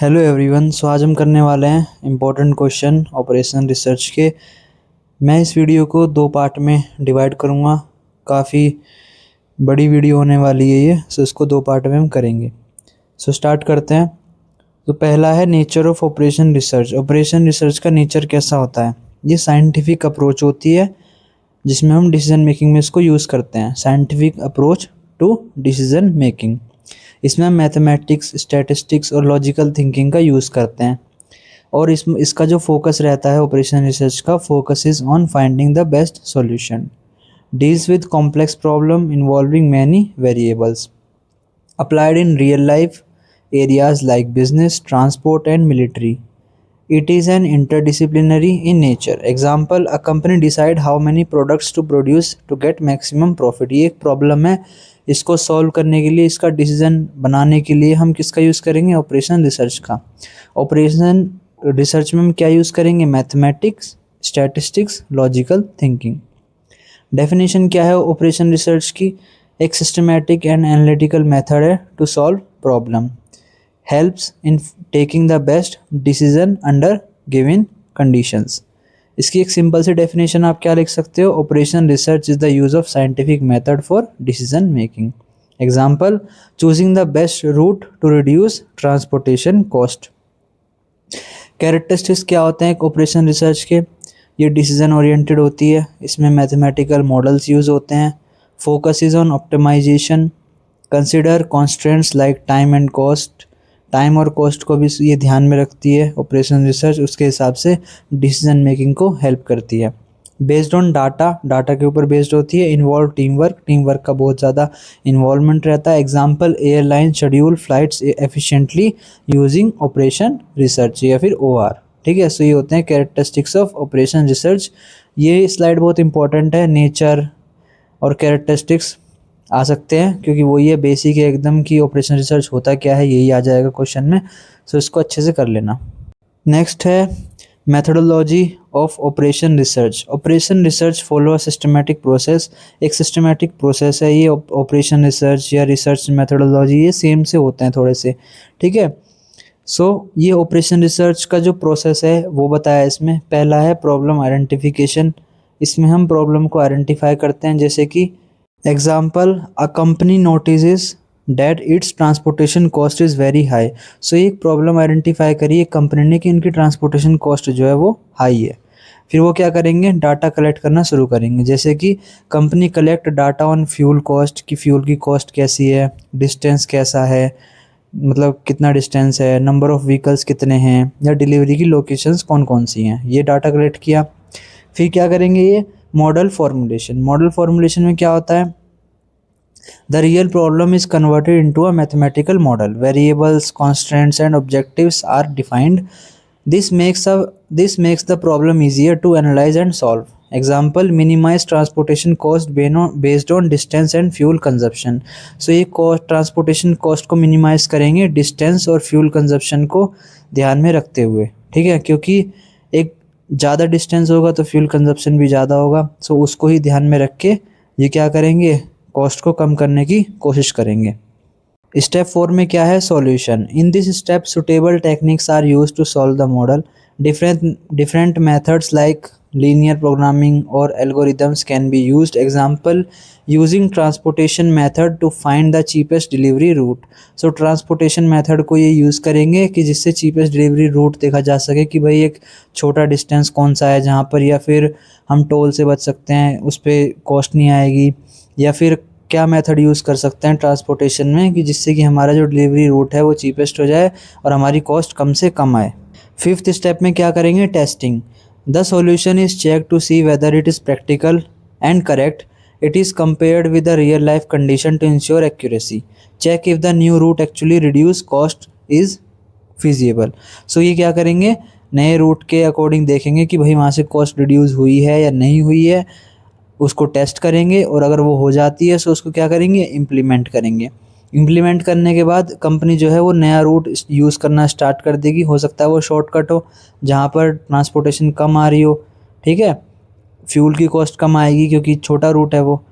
Hello everyone. सो आज हम करने वाले हैं इम्पोर्टेंट क्वेश्चन ऑपरेशन रिसर्च के। मैं इस वीडियो को दो पार्ट में डिवाइड करूँगा। काफ़ी बड़ी वीडियो होने वाली है ये, सो इसको दो पार्ट में हम करेंगे। सो स्टार्ट करते हैं। तो पहला है nature of operation research. Operation research का नेचर कैसा होता है? ये साइंटिफिक अप्रोच होती है जिसमें हम डिसीजन मेकिंग में इसको यूज़ करते हैं। Scientific approach to decision making. इसमें हम मैथमेटिक्स, स्टैटिस्टिक्स और लॉजिकल थिंकिंग का यूज़ करते हैं। और इसका जो फोकस रहता है ऑपरेशन रिसर्च का, focus is on finding the best solution, deals with complex problem involving many variables, applied in real life areas like business, transport and military. It is an interdisciplinary in nature. Example, a company decide how many products to produce to get maximum profit. ये एक problem है, इसको solve करने के लिए, इसका decision बनाने के लिए हम किसका यूज़ करेंगे? ऑपरेशन रिसर्च का। ऑपरेशन रिसर्च में हम क्या यूज़ करेंगे? Mathematics, statistics, logical thinking. Definition क्या है ऑपरेशन रिसर्च की? एक सिस्टमैटिक एंड एनालिटिकल मेथड है to solve problem, helps in taking the best decision under given conditions. इसकी एक सिंपल सी डेफिनेशन आप क्या लिख सकते हो? Operation research is the use of scientific method for decision making. Example, choosing the best route to reduce transportation cost. Characteristics क्या होते हैं ऑपरेशन रिसर्च के? ये डिसीजन ओरिएंटेड होती है, इसमें मैथमेटिकल मॉडल्स यूज़ होते हैं, focus is on optimization, consider constraints like time and cost. Time और कॉस्ट को भी ये ध्यान में रखती है ऑपरेशन रिसर्च, उसके हिसाब से डिसीजन मेकिंग को हेल्प करती है. बेस्ड ऑन डाटा, डाटा के ऊपर बेस्ड होती है. Involve team work, team work का बहुत ज़्यादा इन्वॉल्वमेंट रहता है. Example, airline schedule flights efficiently using operation research या फिर OR. ठीक है, सो ये होते हैं कैरेक्टरिस्टिक्स ऑफ ऑपरेशन रिसर्च. ये स्लाइड बहुत इंपॉर्टेंट है. नेचर और कैरेक्टरिस्टिक्स आ सकते हैं क्योंकि वो ये बेसिक है एकदम कि ऑपरेशन रिसर्च होता क्या है, यही आ जाएगा क्वेश्चन में. सो इसको अच्छे से कर लेना. नेक्स्ट है methodology of operation research. Operation research follow a systematic process. एक सिस्टमेटिक प्रोसेस है ये. ऑपरेशन रिसर्च या रिसर्च मेथोडोलॉजी ये सेम से होते हैं थोड़े से. ठीक है, सो ये ऑपरेशन रिसर्च का जो प्रोसेस है वो बताया इसमें. पहला है प्रॉब्लम आइडेंटिफिकेशन. इसमें हम प्रॉब्लम को आइडेंटिफाई करते हैं. जैसे कि example, a company notice that its transportation cost is very high. So एक प्रॉब्लम आइडेंटिफाई करिए कंपनी ने कि इनकी ट्रांसपोर्टेशन कॉस्ट जो है वो हाई है. फिर वो क्या करेंगे? डाटा कलेक्ट करना शुरू करेंगे. जैसे कि company collect data on fuel cost, कि फ्यूल की कॉस्ट कैसी है, डिस्टेंस कैसा है, मतलब कितना डिस्टेंस है, नंबर ऑफ़ व्हीकल्स कितने हैं, या डिलीवरी की लोकेशंस कौन कौन सी हैं. ये डाटा कलेक्ट किया. फिर क्या करेंगे? ये मॉडल फॉर्मुलेशन. मॉडल फॉर्मुलेशन में क्या होता है? The real problem is converted into a mathematical model. Variables, constraints and objectives are defined. This makes the problem easier to analyse and solve. Example, minimise transportation cost based on distance and fuel consumption. So ये transportation cost को minimise करेंगे distance और fuel consumption को ध्यान में रखते हुए. ठीक है, क्योंकि एक ज़्यादा डिस्टेंस होगा तो फ्यूल कंजप्शन भी ज़्यादा होगा. सो उसको ही ध्यान में रख के ये क्या करेंगे? कॉस्ट को कम करने की कोशिश करेंगे. स्टेप 4 में क्या है? Solution. In this step suitable techniques are use to solve the model. Different methods like linear programming और algorithms can be used. Example, using transportation method to find the cheapest delivery route. So transportation method को ये use करेंगे कि जिससे cheapest delivery root देखा जा सके कि भाई एक छोटा डिस्टेंस कौन सा है जहाँ पर, या फिर हम टोल से बच सकते हैं, उस पर कॉस्ट नहीं आएगी, या फिर क्या मेथड यूज़ कर सकते हैं ट्रांसपोर्टेशन में कि जिससे कि हमारा जो डिलीवरी रूट है वो चीपेस्ट हो जाए और हमारी कॉस्ट कम से कम आए. 5th स्टेप में क्या करेंगे? Testing. The solution is check to see whether it is practical and correct. It is compared with the real life condition to ensure accuracy. Check if the new route actually reduce cost is feasible. So ये क्या करेंगे? नए root के according देखेंगे कि भाई वहाँ से कॉस्ट रिड्यूस हुई है या नहीं हुई है, उसको टेस्ट करेंगे. और अगर वो हो जाती है तो उसको क्या करेंगे? इम्प्लीमेंट करेंगे. इम्प्लीमेंट करने के बाद कंपनी जो है वो नया रूट यूज़ करना स्टार्ट कर देगी. हो सकता है वो शॉर्टकट हो जहाँ पर ट्रांसपोर्टेशन कम आ रही हो. ठीक है, फ्यूल की कॉस्ट कम आएगी क्योंकि छोटा रूट है वो.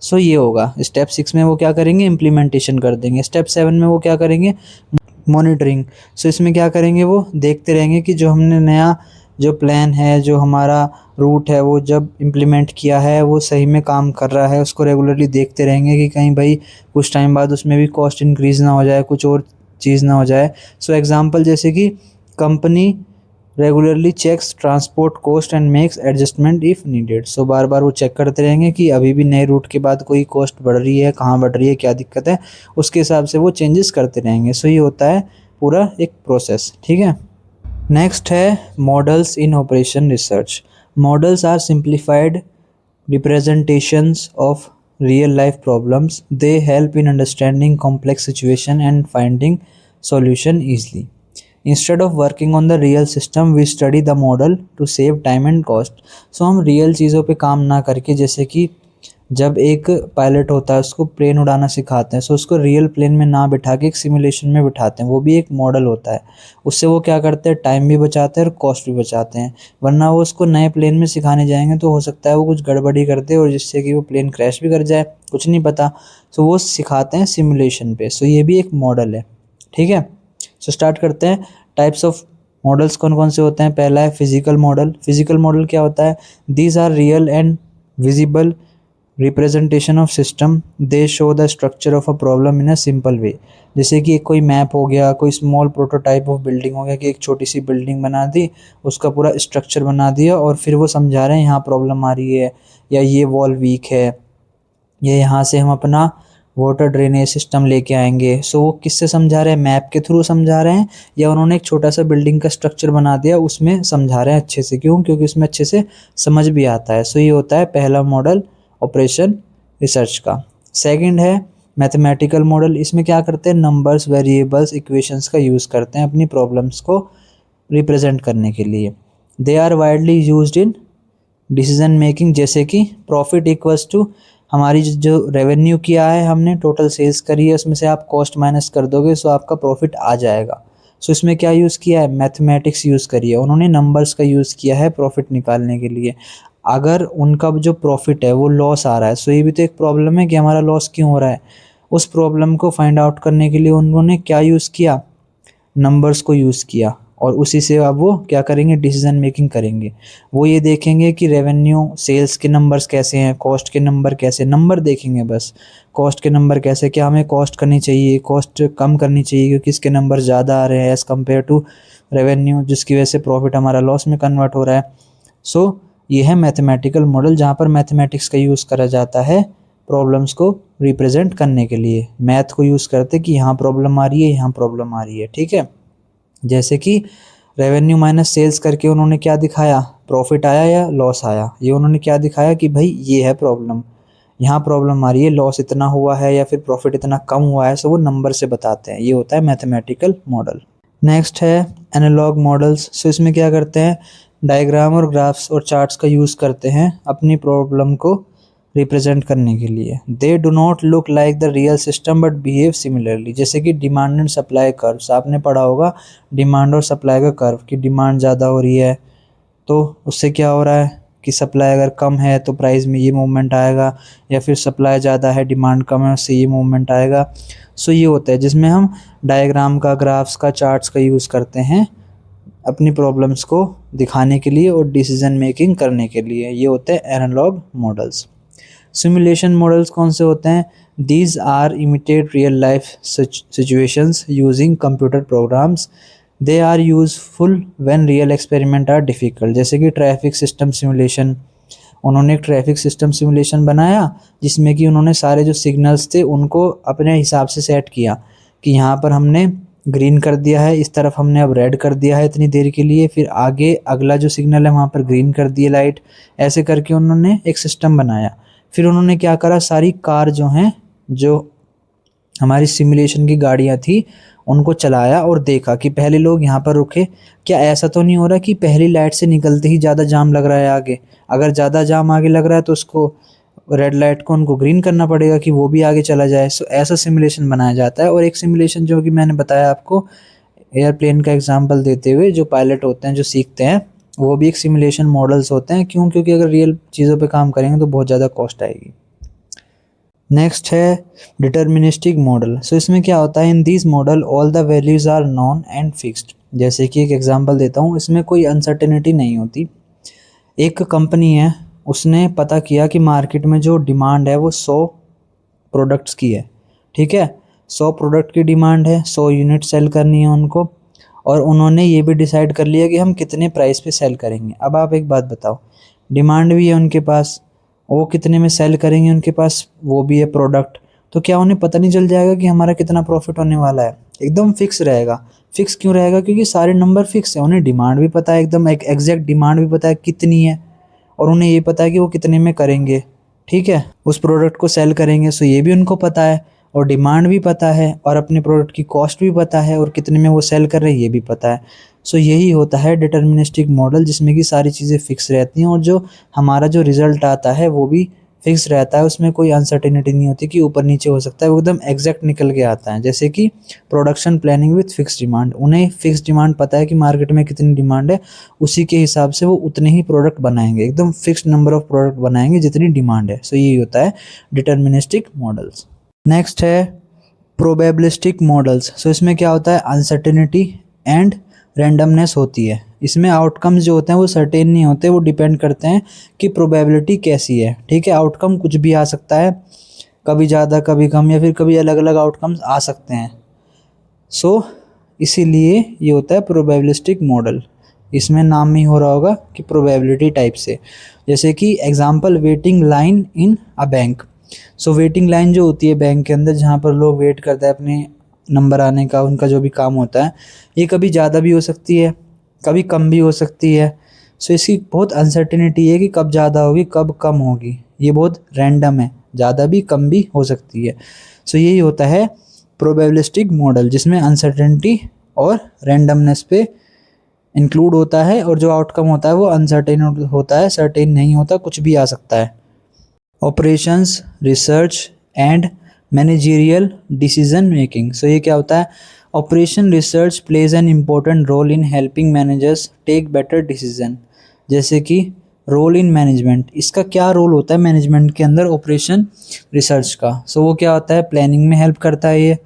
सो ये होगा. स्टेप 6 में वो क्या करेंगे? इम्प्लीमेंटेशन कर देंगे. स्टेप 7 में वो क्या करेंगे? मॉनिटरिंग। सो इसमें क्या करेंगे, वो देखते रहेंगे कि जो हमने नया जो प्लान है, जो हमारा रूट है, वो जब इम्प्लीमेंट किया है वो सही में काम कर रहा है। उसको रेगुलरली देखते रहेंगे कि कहीं भाई कुछ टाइम बाद उसमें भी कॉस्ट इंक्रीज़ ना हो जाए, कुछ और चीज़ ना हो जाए। सो एग्ज़ाम्पल जैसे कि company regularly checks transport cost and makes adjustment if needed. So बार बार वो चेक करते रहेंगे कि अभी भी नए रूट के बाद कोई कॉस्ट बढ़ रही है, कहाँ बढ़ रही है, क्या दिक्कत है, उसके हिसाब से वो चेंजेस करते रहेंगे। सो ये होता है पूरा एक प्रोसेस, ठीक है। नेक्स्ट है models in operation research. Models are simplified representations of real life problems. They help in understanding complex situation and finding solution easily. Instead of working on the real system, we study the model to save time and cost. So हम real चीज़ों पे काम ना करके, जैसे कि जब एक पायलट होता है उसको प्लेन उड़ाना सिखाते हैं, सो उसको रियल प्लेन में ना बिठा के एक सिमुलेशन में बिठाते हैं, वो भी एक मॉडल होता है। उससे वो क्या करते हैं, टाइम भी बचाते हैं और कॉस्ट भी बचाते हैं। वरना वो उसको नए प्लेन में सिखाने जाएंगे तो हो सकता है वो कुछ गड़बड़ी कर दे और जिससे कि वो प्लेन क्रैश भी कर जाए, कुछ नहीं पता। सो वो सिखाते हैं सिमुलेशन पे। सो ये भी एक मॉडल है, ठीक है। सो स्टार्ट करते हैं। टाइप्स ऑफ मॉडल्स कौन कौन से होते हैं। पहला है फिजिकल मॉडल। फिजिकल मॉडल क्या होता है, these are real and visible representation of system, they show the structure of a problem in a simple way. जैसे कि एक कोई मैप हो गया, कोई स्मॉल प्रोटोटाइप ऑफ बिल्डिंग हो गया, कि एक छोटी सी बिल्डिंग बना दी, उसका पूरा स्ट्रक्चर बना दिया और फिर वो समझा रहे हैं यहाँ प्रॉब्लम आ रही है, या ये वॉल वीक है, या यहाँ से हम अपना वाटर ड्रेनेज सिस्टम लेके आएंगे। सो वो किससे समझा रहे हैं, मैप के थ्रू समझा रहे हैं, या उन्होंने एक छोटा सा बिल्डिंग का स्ट्रक्चर बना दिया उसमें समझा रहे हैं अच्छे से। क्यों, क्योंकि उसमें अच्छे से समझ भी आता है। सो ये होता है पहला मॉडल ऑपरेशन रिसर्च का। सेकंड है मैथमेटिकल मॉडल। इसमें क्या करते हैं, नंबर्स, वेरिएबल्स, इक्वेशंस का यूज़ करते हैं अपनी प्रॉब्लम्स को रिप्रेजेंट करने के लिए। They are widely used in decision making. जैसे कि प्रॉफिट इक्वल्स टू, हमारी जो रेवेन्यू किया है हमने, टोटल सेल्स करी है, उसमें से आप कॉस्ट माइनस कर दोगे सो आपका प्रॉफिट आ जाएगा। सो इसमें क्या यूज़ किया है, मैथमेटिक्स यूज़ करी है उन्होंने, नंबर्स का यूज़ किया है प्रॉफिट निकालने के लिए। अगर उनका जो प्रॉफिट है वो लॉस आ रहा है, सो ये भी तो एक प्रॉब्लम है कि हमारा लॉस क्यों हो रहा है। उस प्रॉब्लम को फाइंड आउट करने के लिए उन्होंने क्या यूज़ किया, नंबर्स को यूज़ किया, और उसी से अब वो क्या करेंगे, डिसीजन मेकिंग करेंगे। वो ये देखेंगे कि रेवेन्यू, सेल्स के नंबर्स कैसे हैं, कॉस्ट के नंबर कैसे, नंबर देखेंगे बस, कॉस्ट के नंबर कैसे, क्या हमें कॉस्ट करनी चाहिए, कॉस्ट कम करनी चाहिए क्योंकि इसके नंबर ज़्यादा आ रहे हैं एज़ कम्पेयर टू रेवेन्यू, जिसकी वजह से प्रॉफिट हमारा लॉस में कन्वर्ट हो रहा है। सो ये है मैथमेटिकल मॉडल, जहाँ पर मैथमेटिक्स का यूज़ करा जाता है प्रॉब्लम्स को रिप्रेजेंट करने के लिए। मैथ को यूज़ करते कि यहाँ प्रॉब्लम आ रही है, यहाँ प्रॉब्लम आ रही है, ठीक है। जैसे कि रेवेन्यू माइनस सेल्स करके उन्होंने क्या दिखाया, प्रॉफिट आया या लॉस आया, ये उन्होंने क्या दिखाया कि भाई ये है प्रॉब्लम, यहाँ प्रॉब्लम आ रही है, लॉस इतना हुआ है या फिर प्रॉफिट इतना कम हुआ है। सो वो नंबर से बताते हैं। ये होता है मैथमेटिकल मॉडल। नेक्स्ट है एनालॉग मॉडल्स। सो इसमें क्या करते हैं, डायग्राम और ग्राफ्स और चार्ट्स का यूज़ करते हैं अपनी प्रॉब्लम को रिप्रेजेंट करने के लिए। They do not look like the real system but behave similarly. जैसे कि डिमांड एंड सप्लाई कर्व्स, आपने पढ़ा होगा डिमांड और सप्लाई का कर्व, कि डिमांड ज़्यादा हो रही है तो उससे क्या हो रहा है कि सप्लाई अगर कम है तो प्राइस में ये मूवमेंट आएगा, या फिर सप्लाई ज़्यादा है डिमांड कम है उससे ये मूवमेंट आएगा। सो ये होता है जिसमें हम डायग्राम का, ग्राफ्स का, चार्ट्स का यूज़ करते हैं अपनी प्रॉब्लम्स को दिखाने के लिए और डिसीजन मेकिंग करने के लिए। ये होते हैं एनालॉग मॉडल्स। सिमुलेशन मॉडल्स कौन से होते हैं, these are imitate real life situations using computer programs. They are useful when real experiment are difficult. जैसे कि ट्रैफिक सिस्टम सिमुलेशन, उन्होंने एक ट्रैफिक सिस्टम सिमुलेशन बनाया जिसमें कि उन्होंने सारे जो सिग्नल्स थे उनको अपने हिसाब से सेट किया कि यहाँ पर हमने ग्रीन कर दिया है, इस तरफ हमने अब रेड कर दिया है इतनी देर के लिए, फिर आगे अगला जो सिग्नल है वहाँ पर ग्रीन कर दिए लाइट। ऐसे करके उन्होंने एक सिस्टम बनाया। फिर उन्होंने क्या करा, सारी कार जो हैं, जो हमारी सिमुलेशन की गाड़ियाँ थी, उनको चलाया और देखा कि पहले लोग यहाँ पर रुके, क्या ऐसा तो नहीं हो रहा कि पहली लाइट से निकलते ही ज़्यादा जाम लग रहा है आगे, अगर ज़्यादा जाम आगे लग रहा है तो उसको रेड लाइट को उनको ग्रीन करना पड़ेगा कि वो भी आगे चला जाए। सो ऐसा सिमुलेशन बनाया जाता है। और एक सिमुलेशन जो कि मैंने बताया आपको एयरप्लेन का एग्जांपल देते हुए, जो पायलट होते हैं जो सीखते हैं, वो भी एक सिमुलेशन मॉडल्स होते हैं। क्यों, क्योंकि अगर रियल चीज़ों पे काम करेंगे तो बहुत ज़्यादा कॉस्ट आएगी। नेक्स्ट है डिटर्मिनिस्टिक मॉडल। सो इसमें क्या होता है, in this model all the values are known and fixed. जैसे कि एक एग्जांपल देता हूँ, इसमें कोई अनसर्टेनिटी नहीं होती। एक कंपनी है, उसने पता किया कि मार्केट में जो डिमांड है वो 100 प्रोडक्ट्स की है, ठीक है। 100 प्रोडक्ट की डिमांड है, 100 यूनिट सेल करनी है उनको, और उन्होंने ये भी डिसाइड कर लिया कि हम कितने प्राइस पे सेल करेंगे। अब आप एक बात बताओ, डिमांड भी है उनके पास, वो कितने में सेल करेंगे, उनके पास वो भी है प्रोडक्ट, तो क्या उन्हें पता नहीं चल जाएगा कि हमारा कितना प्रॉफिट होने वाला है? एकदम फिक्स रहेगा। फिक्स क्यों रहेगा? क्योंकि सारे नंबर फिक्स है, उन्हें डिमांड भी पता है, एकदम एक एग्जैक्ट डिमांड भी पता है कितनी है, और उन्हें ये पता है कि वो कितने में करेंगे, ठीक है, उस प्रोडक्ट को सेल करेंगे। सो ये भी उनको पता है, और डिमांड भी पता है, और अपने प्रोडक्ट की कॉस्ट भी पता है, और कितने में वो सेल कर रहे हैं ये भी पता है। सो यही होता है डिटर्मिनिस्टिक मॉडल, जिसमें कि सारी चीज़ें फिक्स रहती हैं, और जो हमारा जो रिजल्ट आता है वो भी फिक्स रहता है। उसमें कोई अनसर्टेनिटी नहीं होती कि ऊपर नीचे हो सकता है, वो एकदम एग्जैक्ट निकल के आता है। जैसे कि production planning with fix demand, उन्हें फिक्स डिमांड पता है कि मार्केट में कितनी डिमांड है, उसी के हिसाब से वो उतने ही प्रोडक्ट बनाएंगे, एकदम फिक्स नंबर ऑफ प्रोडक्ट बनाएंगे जितनी डिमांड है। सो यही होता है डिटर्मिनिस्टिक मॉडल्स। नेक्स्ट है प्रोबेबिलिस्टिक मॉडल्स। सो इसमें क्या होता है, अनसर्टेनिटी एंड रैंडमनेस होती है। इसमें आउटकम्स जो होते हैं वो सर्टेन नहीं होते, वो डिपेंड करते हैं कि प्रोबेबिलिटी कैसी है, ठीक है। आउटकम कुछ भी आ सकता है, कभी ज़्यादा कभी कम, या फिर कभी अलग अलग आउटकम्स आ सकते हैं। सो इसीलिए ये होता है प्रोबेबिलिस्टिक मॉडल। इसमें नाम ही हो रहा होगा कि प्रोबेबिलिटी टाइप से। जैसे कि example, waiting line in a bank. So waiting line जो होती है बैंक के अंदर, जहाँ पर लोग वेट करते हैं अपने नंबर आने का, उनका जो भी काम होता है, ये कभी ज़्यादा भी हो सकती है, कभी कम भी हो सकती है। सो इसकी बहुत अनसर्टेनिटी है कि कब ज़्यादा होगी कब कम होगी, ये बहुत रैंडम है, ज़्यादा भी कम भी हो सकती है। सो यही होता है प्रोबेबिलिस्टिक मॉडल, जिसमें अनसर्टेनिटी और रैंडमनेस पे इंक्लूड होता है, और जो आउटकम होता है वो अनसर्टेन होता है, सर्टेन नहीं होता, कुछ भी आ सकता है। Operations, research and managerial decision making. So ये क्या होता है, operation research plays an important role in helping managers take better decision. जैसे कि रोल इन मैनेजमेंट, इसका क्या रोल होता है मैनेजमेंट के अंदर ऑपरेशन रिसर्च का? सो वो क्या होता है, प्लानिंग में हेल्प करता है, ये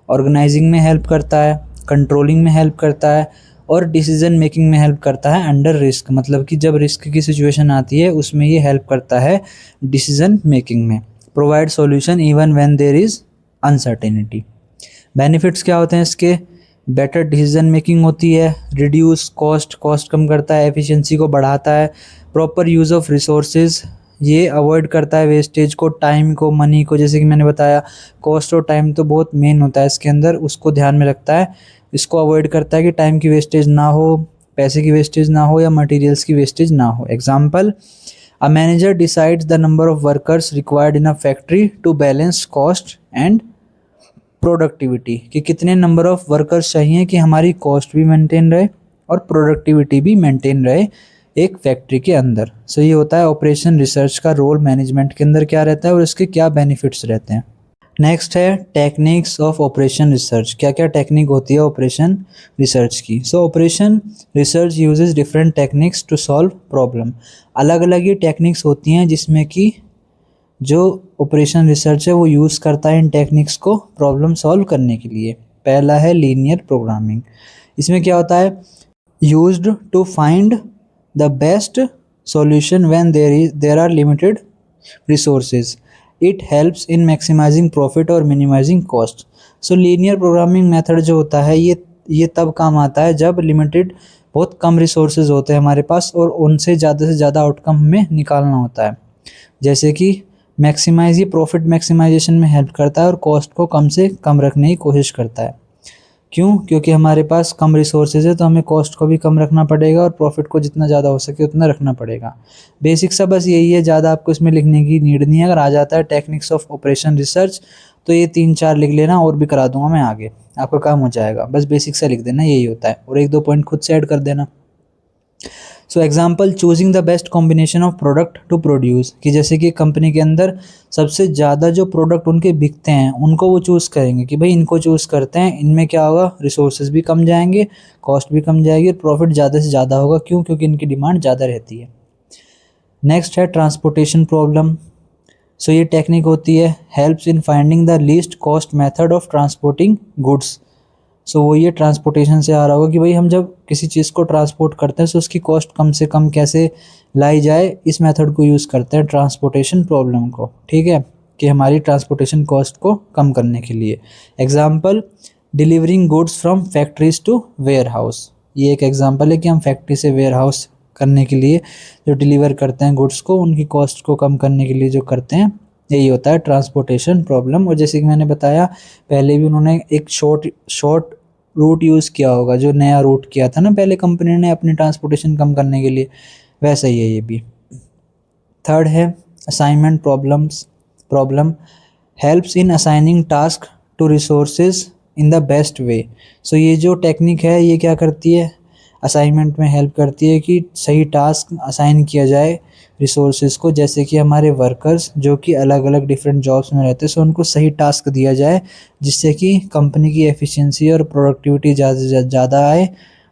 ऑर्गेनाइजिंग में हेल्प करता है, कंट्रोलिंग में हेल्प करता है, और डिसीजन मेकिंग में हेल्प करता है अंडर रिस्क। मतलब कि जब रिस्क की सिचुएशन आती है उसमें ये हेल्प करता है डिसीजन मेकिंग में। Provide solution even when there is uncertainty. Benefits क्या होते हैं इसके, बेटर डिसीजन मेकिंग होती है, रिड्यूस कॉस्ट, कॉस्ट कम करता है, एफिशिएंसी को बढ़ाता है, प्रॉपर यूज़ ऑफ रिसोर्सेज, ये अवॉइड करता है वेस्टेज को, टाइम को, मनी को। जैसे कि मैंने बताया, कॉस्ट और टाइम तो बहुत मेन होता है इसके अंदर, उसको ध्यान में रखता है, इसको अवॉइड करता है कि टाइम की वेस्टेज ना हो, पैसे की वेस्टेज ना हो, या मटेरियल्स की वेस्टेज ना हो। Example, a manager decides the number of workers required in a factory to balance cost and productivity, कि कितने नंबर ऑफ वर्कर्स चाहिए कि हमारी कॉस्ट भी मेंटेन रहे और प्रोडक्टिविटी भी मेंटेन रहे एक फैक्ट्री के अंदर। सो ये होता है ऑपरेशन रिसर्च का रोल मैनेजमेंट के अंदर क्या रहता है और इसके क्या बेनिफिट्स रहते हैं। नेक्स्ट है टेक्निक्स ऑफ ऑपरेशन रिसर्च। क्या क्या टेक्निक होती है ऑपरेशन रिसर्च की? So operation research uses different techniques to solve problem. अलग अलग ये टेक्निक्स होती हैं जिसमें कि जो ऑपरेशन रिसर्च है वो यूज़ करता है इन टेक्निक्स को प्रॉब्लम सॉल्व करने के लिए। पहला है लीनियर प्रोग्रामिंग। इसमें क्या होता है, used to find the best solution when there are limited resources. It helps in maximising profit और minimising cost. So linear programming method जो होता है ये तब काम आता है जब लिमिटेड, बहुत कम रिसोर्सेज होते हैं हमारे पास, और उनसे ज़्यादा से ज़्यादा आउटकम हमें निकालना होता है। जैसे कि मैक्सिमाइज, ये प्रॉफिट मैक्सिमाइजेशन में हेल्प करता है और कॉस्ट को कम से कम रखने की कोशिश करता है। क्यों? क्योंकि हमारे पास कम रिसोर्सेज है तो हमें कॉस्ट को भी कम रखना पड़ेगा और प्रॉफिट को जितना ज़्यादा हो सके उतना रखना पड़ेगा। बेसिक सा बस यही है, ज़्यादा आपको इसमें लिखने की नीड नहीं है। अगर आ जाता है टेक्निक्स ऑफ ऑपरेशन रिसर्च तो ये 3-4 लिख लेना, और भी करा दूंगा मैं आगे, आपका काम हो जाएगा। बस बेसिक सा लिख देना, यही होता है, और 1-2 पॉइंट खुद से ऐड कर देना। So example, choosing the best combination of product to produce, कि जैसे कि कंपनी के अंदर सबसे ज़्यादा जो प्रोडक्ट उनके बिकते हैं उनको वो चूज़ करेंगे कि भाई इनको चूज़ करते हैं, इनमें क्या होगा, रिसोर्सेज भी कम जाएंगे, कॉस्ट भी कम जाएगी, और प्रॉफिट ज़्यादा से ज़्यादा होगा। क्यों? क्योंकि इनकी डिमांड ज़्यादा रहती है। नेक्स्ट है ट्रांसपोर्टेशन प्रॉब्लम। सो ये टेक्निक होती है helps in finding the least cost method of transporting goods. So वो ये ट्रांसपोर्टेशन से आ रहा होगा कि भाई हम जब किसी चीज़ को ट्रांसपोर्ट करते हैं तो उसकी कॉस्ट कम से कम कैसे लाई जाए, इस मेथड को यूज़ करते हैं ट्रांसपोर्टेशन प्रॉब्लम को, ठीक है, कि हमारी ट्रांसपोर्टेशन कॉस्ट को कम करने के लिए। Example delivering goods from factories to warehouse, ये एक एग्जांपल है कि हम फैक्ट्री से वेयर हाउस करने के लिए जो डिलीवर करते हैं गुड्स को, उनकी कॉस्ट को कम करने के लिए जो करते हैं, यही होता है ट्रांसपोर्टेशन प्रॉब्लम। और जैसे कि मैंने बताया पहले भी, उन्होंने एक शॉर्ट रूट यूज़ किया होगा, जो नया रूट किया था ना पहले कंपनी ने अपनी ट्रांसपोर्टेशन कम करने के लिए, वैसा ही है ये भी। थर्ड है assignment problem helps in assigning task to resources in the best way. So ये जो टेक्निक है ये क्या करती है, असाइनमेंट में हेल्प करती है कि सही टास्क असाइन किया जाए रिसोर्सेज को, जैसे कि हमारे वर्कर्स जो कि अलग अलग डिफरेंट जॉब्स में रहते हैं, सो उनको सही टास्क दिया जाए जिससे कि कंपनी की एफिशिएंसी और प्रोडक्टिविटी ज़्यादा आए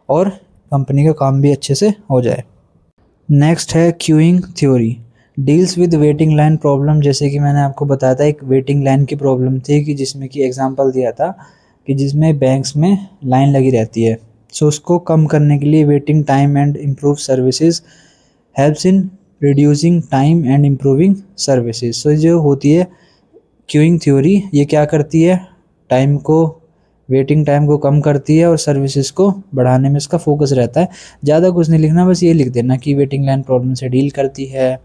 और कंपनी का काम भी अच्छे से हो जाए। नेक्स्ट है queuing theory deals with waiting line problem. जैसे कि मैंने आपको बताया था एक वेटिंग लाइन की प्रॉब्लम थी कि जिसमें कि एग्जांपल दिया था कि जिसमें बैंक्स में लाइन लगी रहती है, सो उसको कम करने के लिए waiting time and improve services helps in reducing time and improving services. So जो होती है क्यूइंग थ्योरी, ये क्या करती है, टाइम को, वेटिंग टाइम को कम करती है और सर्विसेज को बढ़ाने में इसका फोकस रहता है। ज़्यादा कुछ नहीं लिखना, बस ये लिख देना कि वेटिंग लाइन प्रॉब्लम से डील करती है,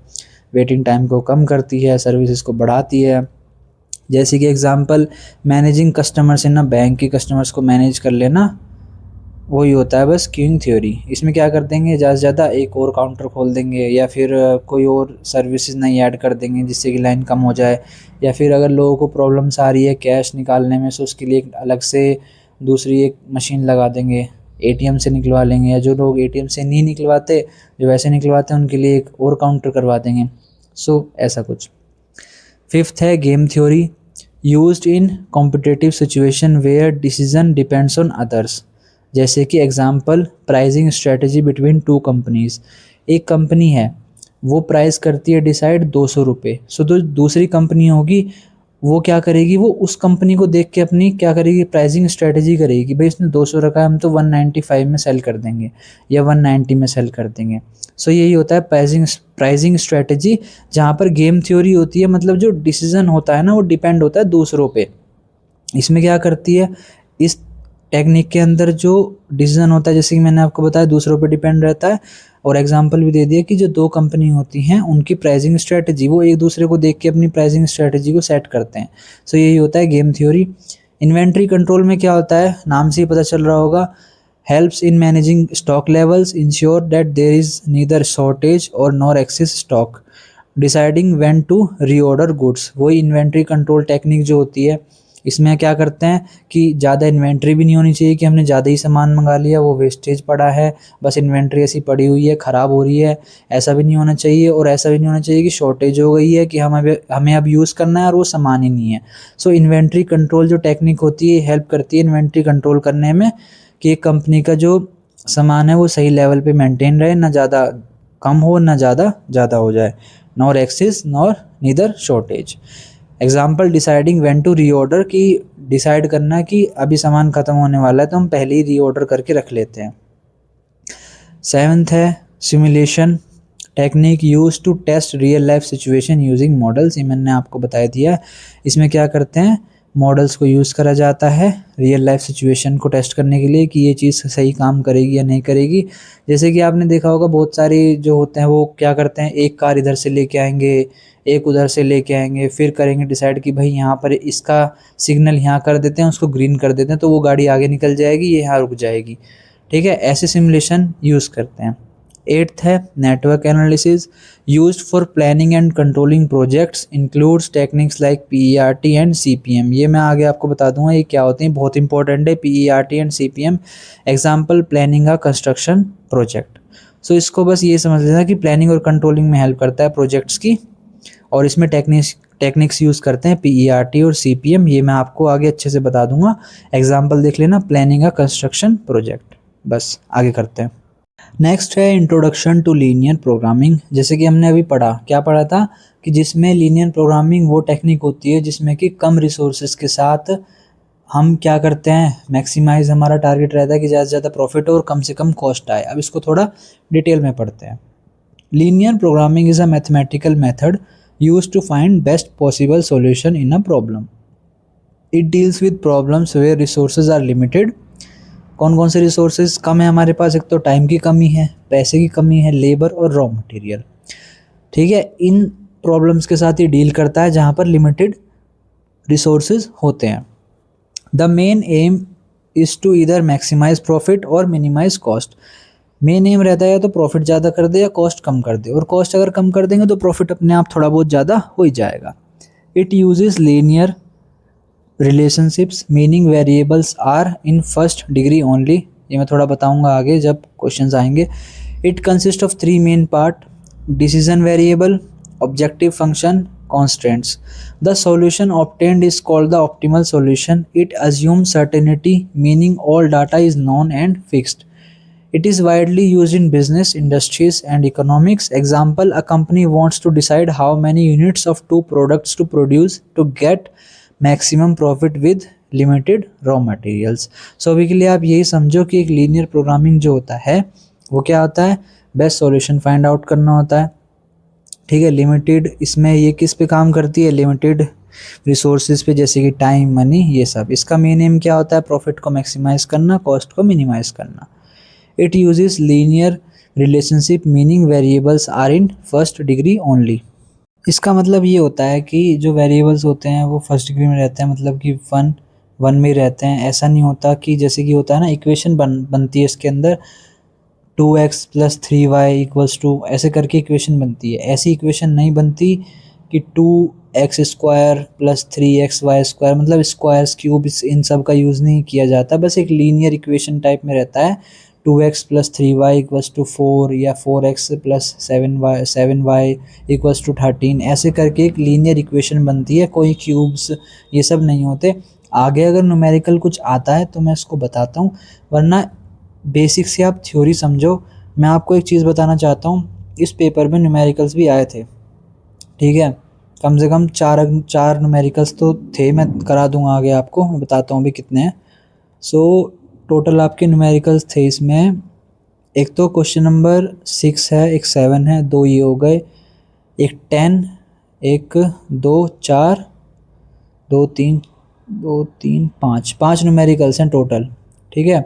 वेटिंग टाइम को कम करती है, सर्विसेज को बढ़ाती है। जैसे कि example managing customers in a bank, की कस्टमर्स को मैनेज कर लेना, वही होता है बस क्यूइंग थ्योरी। इसमें क्या कर देंगे, ज़्यादा से ज़्यादा एक और काउंटर खोल देंगे या फिर कोई और सर्विसेज नहीं ऐड कर देंगे जिससे कि लाइन कम हो जाए, या फिर अगर लोगों को प्रॉब्लम्स आ रही है कैश निकालने में, सो उसके लिए अलग से दूसरी एक मशीन लगा देंगे, एटीएम से निकलवा लेंगे, या जो लोग एटीएम से नहीं निकलवाते, जो वैसे निकलवाते हैं, उनके लिए एक और काउंटर करवा देंगे। सो ऐसा कुछ। फिफ्थ है game theory used in competitive situation where decision depends on others. जैसे कि example pricing strategy between two companies, एक कंपनी है वो प्राइस करती है डिसाइड 200 रुपये, सो जो दूसरी कंपनी होगी वो क्या करेगी, वो उस कंपनी को देख के अपनी क्या करेगी, प्राइसिंग स्ट्रेटजी करेगी कि भाई इसने 200 रखा है, हम तो 195 में सेल कर देंगे या 190 में सेल कर देंगे। सो यही होता है प्राइसिंग स्ट्रेटजी, जहाँ पर गेम थ्योरी होती है, मतलब जो डिसीजन होता है ना वो डिपेंड होता है दूसरों पे। इसमें क्या करती है, इस टेक्निक के अंदर जो डिसीजन होता है, जैसे कि मैंने आपको बताया, दूसरों पे डिपेंड रहता है। और एग्जांपल भी दे दिया कि जो दो कंपनी होती हैं उनकी प्राइसिंग स्ट्रेटजी, वो एक दूसरे को देख के अपनी प्राइसिंग स्ट्रेटजी को सेट करते हैं। सो यही होता है गेम थ्योरी। इन्वेंट्री कंट्रोल में क्या होता है, नाम से ही पता चल रहा होगा, helps in managing stock levels, ensure that there is neither shortage or nor excess stock, deciding when to reorder goods। वही इन्वेंट्री कंट्रोल टेक्निक जो होती है, इसमें क्या करते हैं कि ज़्यादा इन्वेंट्री भी नहीं होनी चाहिए कि हमने ज़्यादा ही सामान मंगा लिया, वो वेस्टेज पड़ा है, बस इन्वेंट्री ऐसी पड़ी हुई है, ख़राब हो रही है, ऐसा भी नहीं होना चाहिए। और ऐसा भी नहीं होना चाहिए कि शॉर्टेज हो गई है कि हमें अब यूज़ करना है और वो सामान ही नहीं है। सो इन्वेंट्री कंट्रोल जो टेक्निक होती है हेल्प करती है इन्वेंट्री कंट्रोल करने में, कि एक कंपनी का जो सामान है वो सही लेवल पे मेंटेन रहे, ना ज़्यादा कम हो ना ज़्यादा हो जाए, nor excess nor neither shortage. Example deciding when to reorder, कि डिसाइड करना कि अभी सामान ख़त्म होने वाला है तो हम पहले ही रीऑर्डर करके रख लेते हैं। सेवन्थ है simulation technique use to test real life situation using models. ये मैंने आपको बता दिया। इसमें क्या करते हैं, मॉडल्स को यूज़ करा जाता है रियल लाइफ सिचुएशन को टेस्ट करने के लिए कि ये चीज़ सही काम करेगी या नहीं करेगी। जैसे कि आपने देखा होगा बहुत सारी जो होते हैं वो क्या करते हैं, एक कार इधर से लेके आएंगे, एक उधर से लेके आएंगे, फिर करेंगे डिसाइड कि भाई यहाँ पर इसका सिग्नल यहाँ कर देते हैं, उसको ग्रीन कर देते हैं, तो वो गाड़ी आगे निकल जाएगी, ये यहाँ रुक जाएगी। ठीक है, ऐसे सिमुलेशन यूज़ करते हैं। एट्थ है network analysis used for planning and controlling projects, includes techniques like PERT and CPM। ये मैं आगे आपको बता दूंगा ये क्या होते हैं, बहुत इंपॉर्टेंट है PERT and CPM। Example planning a construction project. So इसको बस ये समझ लेना कि प्लानिंग और कंट्रोलिंग में हेल्प करता है प्रोजेक्ट्स की, और इसमें टेक्निक्स यूज़ करते हैं PERT और CPM। ये मैं आपको आगे अच्छे से बता दूंगा। एग्जाम्पल देख लेना, प्लानिंग अ कंस्ट्रक्शन प्रोजेक्ट। बस आगे करते हैं। नेक्स्ट है इंट्रोडक्शन टू लीनियर प्रोग्रामिंग। जैसे कि हमने अभी पढ़ा, क्या पढ़ा था कि जिसमें लीनियर प्रोग्रामिंग वो टेक्निक होती है जिसमें कि कम रिसोर्सेज के साथ हम क्या करते हैं, मैक्सिमाइज, हमारा टारगेट रहता है कि ज़्यादा से ज़्यादा प्रॉफिट हो और कम से कम कॉस्ट आए। अब इसको थोड़ा डिटेल में पढ़ते हैं। Linear programming is a mathematical method used to find best possible solution in a problem. It deals with problems where resources are limited. कौन कौन से रिसोर्सेज कम है हमारे पास? एक तो टाइम की कमी है, पैसे की कमी है, लेबर और रॉ मटेरियल। ठीक है, इन प्रॉब्लम्स के साथ ये डील करता है जहाँ पर लिमिटेड रिसोर्सेज होते हैं। The main aim is to इधर मैक्सिमाइज प्रॉफिट और मिनिमाइज कॉस्ट। मेन एम रहता है तो प्रॉफिट ज़्यादा कर दे या कॉस्ट कम कर दे, और कॉस्ट अगर कम कर देंगे तो प्रॉफिट अपने आप थोड़ा बहुत ज़्यादा हो ही जाएगा। It uses linear relationships meaning variables are in first degree only. ये मैं थोड़ा बताऊंगा आगे जब क्वेश्चंस आएंगे। It consist of 3 main part: decision variable, objective function, constants. The solution obtained is called the optimal solution. It assumes certainty meaning all data is known and fixed. It is widely used in business, industries, and economics. Example: a company wants to decide how many units of two products to produce to get maximum profit with limited raw materials. So अभी के लिए आप यही समझो कि एक linear programming जो होता है वो क्या होता है, बेस्ट सॉल्यूशन फाइंड आउट करना होता है। ठीक है, लिमिटेड, इसमें ये किस पे काम करती है, लिमिटेड रिसोर्सेज पे, जैसे कि टाइम, मनी, ये सब। इसका मेन एम क्या होता है, प्रॉफिट को मैक्सिमाइज करना, कॉस्ट को मिनिमाइज करना। It uses linear relationship meaning variables are in first degree only. इसका मतलब ये होता है कि जो वेरिएबल्स होते हैं वो फर्स्ट डिग्री में रहते हैं, मतलब कि वन में रहते हैं। ऐसा नहीं होता कि जैसे कि होता है ना, इक्वेशन बनती है इसके अंदर 2x + 3y = 2, ऐसे करके इक्वेशन बनती है। ऐसी इक्वेशन नहीं बनती कि 2x² + 3xy², मतलब स्क्वायर्स, क्यूब, इन सब का यूज़ नहीं किया जाता। बस एक लीनियर इक्वेशन टाइप में रहता है। 2x + 3y = 4 या 4x + 7y = 13, ऐसे करके एक लीनियर इक्वेशन बनती है। कोई क्यूब्स ये सब नहीं होते। आगे अगर न्यूमेरिकल कुछ आता है तो मैं इसको बताता हूँ, वरना बेसिक से आप थ्योरी समझो। मैं आपको एक चीज़ बताना चाहता हूँ, इस पेपर में न्यूमेरिकल्स भी आए थे। ठीक है, कम से कम चार न्यूमेरिकल्स तो थे। मैं करा दूंगा आगे आपको, मैं बताता हूँ भी कितने हैं। सो टोटल आपके न्यूमेरिकल्स थे इसमें, एक तो क्वेश्चन नंबर 6 है, एक 7 है, 2 ये हो गए, एक 10, एक 2 4, 2 3 5 न्यूमेरिकल्स हैं टोटल। ठीक है,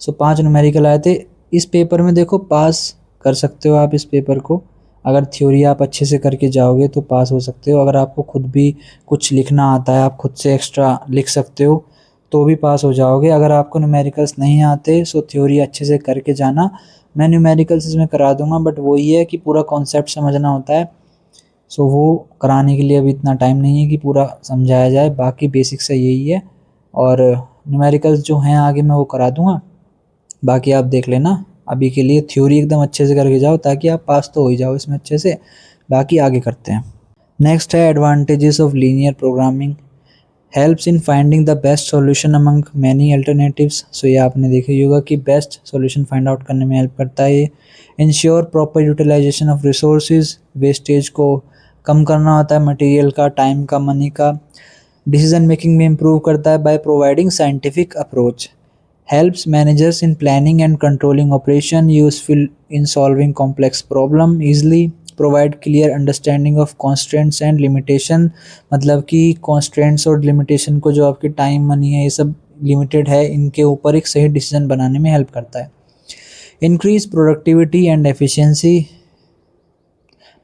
सो 5 न्यूमेरिकल आए थे इस पेपर में। देखो, पास कर सकते हो आप इस पेपर को, अगर थ्योरी आप अच्छे से करके जाओगे तो पास हो सकते हो। अगर आपको खुद भी कुछ लिखना आता है, आप खुद से एक्स्ट्रा लिख सकते हो तो भी पास हो जाओगे। अगर आपको न्यूमेरिकल्स नहीं आते सो थ्योरी अच्छे से करके जाना। मैं न्यूमेरिकल्स इसमें करा दूंगा, बट वो ये है कि पूरा कॉन्सेप्ट समझना होता है। सो वो कराने के लिए अभी इतना टाइम नहीं है कि पूरा समझाया जाए। बाकी बेसिक से यही है, और न्यूमेरिकल्स जो हैं आगे मैं वो करा दूंगा, बाकी आप देख लेना। अभी के लिए थ्योरी एकदम अच्छे से करके जाओ ताकि आप पास तो हो ही जाओ इसमें अच्छे से। बाकी आगे करते हैं। नेक्स्ट है advantages of linear programming. Helps in finding the best solution among many alternatives. So ये आपने देखा ही होगा कि बेस्ट सॉल्यूशन फाइंड आउट करने में हेल्प करता है ये। Ensure proper utilization of resources, wastage को कम करना होता है, मटेरियल का, टाइम का, मनी का। डिसीजन मेकिंग में इम्प्रूव करता है by providing scientific approach. Helps managers in planning and controlling operation, useful in solving complex problem easily, provide clear understanding of constraints and limitation। मतलब कि constraints और limitation को, जो आपके टाइम, मनी है, ये सब लिमिटेड है, इनके ऊपर एक सही डिसीजन बनाने में हेल्प करता है। Increase productivity and efficiency.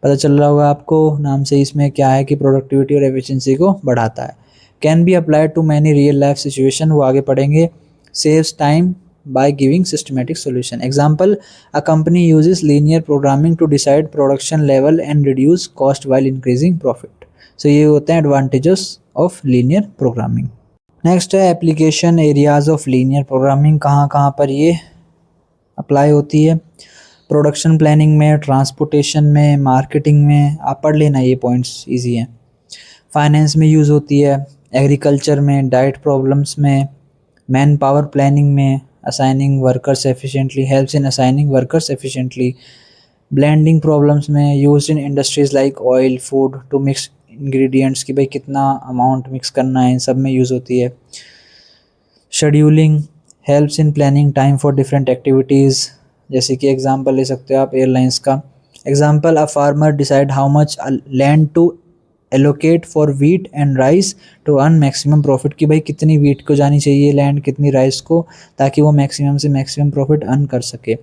पता चल रहा होगा आपको नाम से इसमें क्या है कि प्रोडक्टिविटी और एफिशिएंसी को बढ़ाता है। Can be applied to many real life situation, वो आगे पढ़ेंगे। saves time by giving systematic solution. Example: a company uses linear programming to decide production level and reduce cost while increasing profit. So ये होते हैं advantages of linear programming. Next है application areas of linear programming, कहाँ कहाँ पर ये apply होती है। प्रोडक्शन प्लानिंग में, ट्रांसपोर्टेशन में, मार्केटिंग में, आप पढ़ लेना, ये पॉइंट्स ईजी हैं। फाइनेंस में यूज़ होती है, एग्रीकल्चर में, डाइट प्रॉब्लम्स में, मैन पावर प्लानिंग में, assigning workers efficiently, helps in assigning workers efficiently. Blending problems में used in industries like oil, food to mix ingredients, कि भाई कितना अमाउंट मिक्स करना है, इन सब में यूज़ होती है। Scheduling helps in planning time for different activities, जैसे कि एग्जांपल ले सकते हो आप एयरलाइंस का। Example, a farmer decide how much land to allocate for wheat and rice to earn maximum profit, कि भाई कितनी वीट को जानी चाहिए लैंड, कितनी राइस को, ताकि वो मैक्सिमम से मैक्सिमम प्रॉफिट अर्न कर सके।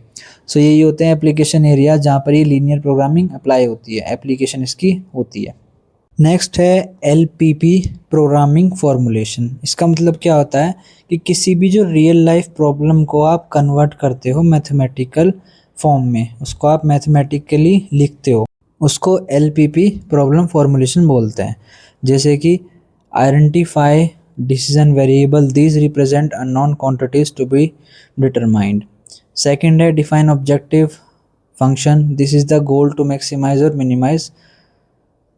सो यही होते हैं एप्लीकेशन एरिया जहाँ पर ये लीनियर प्रोग्रामिंग अप्लाई होती है, एप्लीकेशन इसकी होती है। नेक्स्ट है LPP प्रोग्रामिंग फॉर्मुलेशन। इसका मतलब क्या होता है कि किसी भी जो रियल लाइफ प्रॉब्लम को आप कन्वर्ट करते हो मैथमेटिकल फॉर्म में, उसको आप मैथमेटिकली लिखते हो, उसको LPP प्रॉब्लम फॉर्मुलेशन बोलते हैं। जैसे कि identify decision variable, these represent unknown quantities to be determined. Second है define objective function, this is the goal to maximise और minimise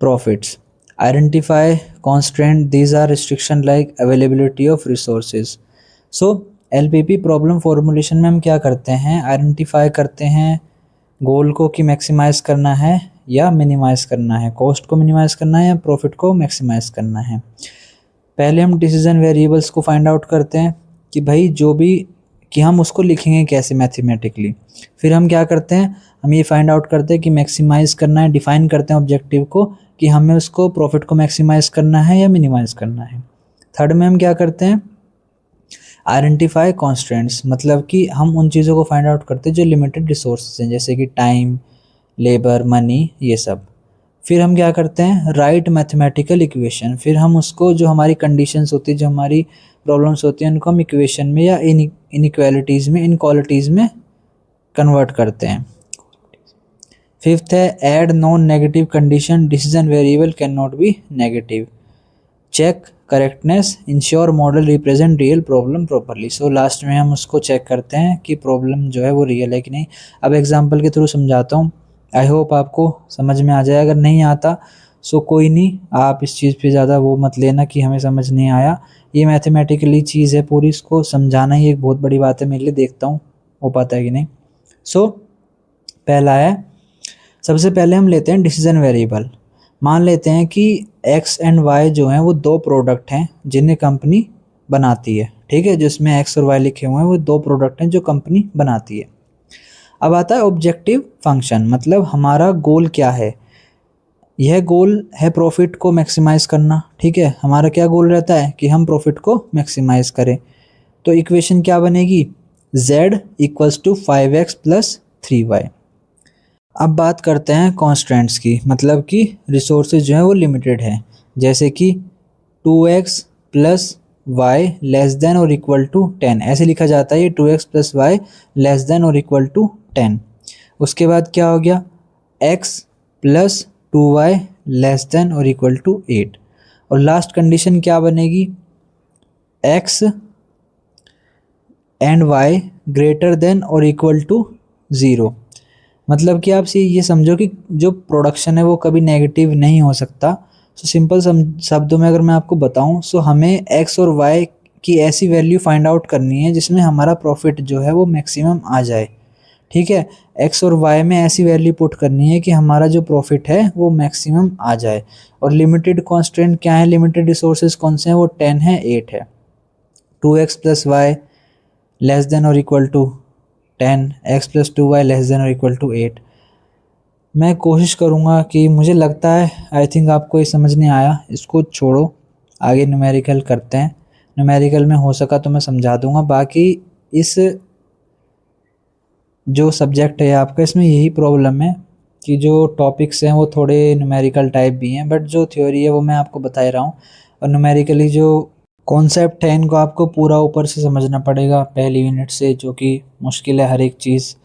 profits. Identify constraint, these are restriction like availability of resources. So LPP problem formulation में हम क्या करते हैं, identify करते हैं गोल को कि मैक्सिमाइज करना है या मिनिमाइज करना है, कॉस्ट को मिनिमाइज करना है या प्रॉफिट को मैक्सिमाइज करना है। पहले हम डिसीजन वेरिएबल्स को फाइंड आउट करते हैं कि भाई जो भी, कि हम उसको लिखेंगे कैसे मैथमेटिकली। फिर हम क्या करते हैं, हम ये फाइंड आउट करते हैं कि मैक्सिमाइज करना है, डिफाइन करते हैं ऑब्जेक्टिव को कि हमें उसको प्रॉफिट को मैक्सिमाइज करना है या मिनिमाइज करना है। थर्ड में हम क्या करते हैं, आइडेंटिफाई कॉन्स्ट्रेंट्स, मतलब कि हम उन चीज़ों को फाइंड आउट करते हैं जो लिमिटेड रिसोर्सेज हैं, जैसे कि टाइम, लेबर, मनी, ये सब। फिर हम क्या करते हैं, राइट मैथमेटिकल इक्वेशन, फिर हम उसको जो हमारी कंडीशंस होती है, जो हमारी प्रॉब्लम्स होती हैं, उनको हम इक्वेशन में या इनइक्वालिटीज़ में, इनक्वालिटीज़ में कन्वर्ट करते हैं। फिफ्थ है add non negative condition, decision variable can not be negative. Check correctness, ensure model represent real problem properly. So last में हम उसको चेक करते हैं कि प्रॉब्लम जो है वो रियल है कि नहीं। अब एग्जांपल के थ्रू समझाता हूँ, आई होप आपको समझ में आ जाए। अगर नहीं आता सो कोई नहीं, आप इस चीज़ पे ज़्यादा वो मत लेना कि हमें समझ नहीं आया, ये मैथमेटिकली चीज़ है पूरी, इसको समझाना ही एक बहुत बड़ी बात है मेरे लिए, देखता हूँ हो पाता है कि नहीं। सो पहला है, सबसे पहले हम लेते हैं डिसीजन वेरिएबल। मान लेते हैं कि एक्स एंड वाई जो हैं वो दो प्रोडक्ट हैं जिन्हें कंपनी बनाती है, ठीक है, जिसमें एक्स और वाई लिखे हुए हैं, वो दो प्रोडक्ट हैं जो कंपनी बनाती है। अब आता है ऑब्जेक्टिव फंक्शन, मतलब हमारा गोल क्या है। यह गोल है प्रॉफिट को मैक्सिमाइज करना, ठीक है, हमारा क्या गोल रहता है कि हम प्रॉफिट को मैक्सिमाइज करें। तो इक्वेशन क्या बनेगी, z equals to 5x plus 3y। अब बात करते हैं कॉन्स्टेंट्स की, मतलब कि रिसोर्सेज जो हैं वो लिमिटेड हैं, जैसे कि 2x plus Y less than और इक्वल टू 10, ऐसे लिखा जाता है ये 2x plus Y less than और इक्वल टू 10। उसके बाद क्या हो गया, x plus 2y less than और इक्वल टू 8। और लास्ट कंडीशन क्या बनेगी, x and y greater than और इक्वल टू 0। मतलब कि आप ये समझो कि जो प्रोडक्शन है वो कभी नेगेटिव नहीं हो सकता। सो सिंपल शब्दों में अगर मैं आपको बताऊं, सो हमें x और y की ऐसी वैल्यू फाइंड आउट करनी है जिसमें हमारा प्रॉफिट जो है वो मैक्सिमम आ जाए, ठीक है। x और y में ऐसी वैल्यू पुट करनी है कि हमारा जो प्रॉफिट है वो मैक्सिमम आ जाए। और लिमिटेड कॉन्स्टेंट क्या है, लिमिटेड रिसोर्सेज कौन से हैं, वो 10 है, 8 है। 2x plus Y less than और equal to 10, x plus 2y less than और इक्वल टू 8। मैं कोशिश करूँगा कि, मुझे लगता है आई थिंक आपको ये समझ नहीं आया, इसको छोड़ो, आगे न्यूमेरिकल करते हैं। न्यूमेरिकल में हो सका तो मैं समझा दूँगा। बाकी इस जो सब्जेक्ट है आपका, इसमें यही प्रॉब्लम है कि जो टॉपिक्स हैं वो थोड़े न्यूमेरिकल टाइप भी हैं, बट जो थ्योरी है वो मैं आपको बता ही रहा हूँ। और न्यूमेरिकली जो कॉन्सेप्ट है इनको आपको पूरा ऊपर से समझना पड़ेगा पहली यूनिट से, जो कि मुश्किल है हर एक चीज़।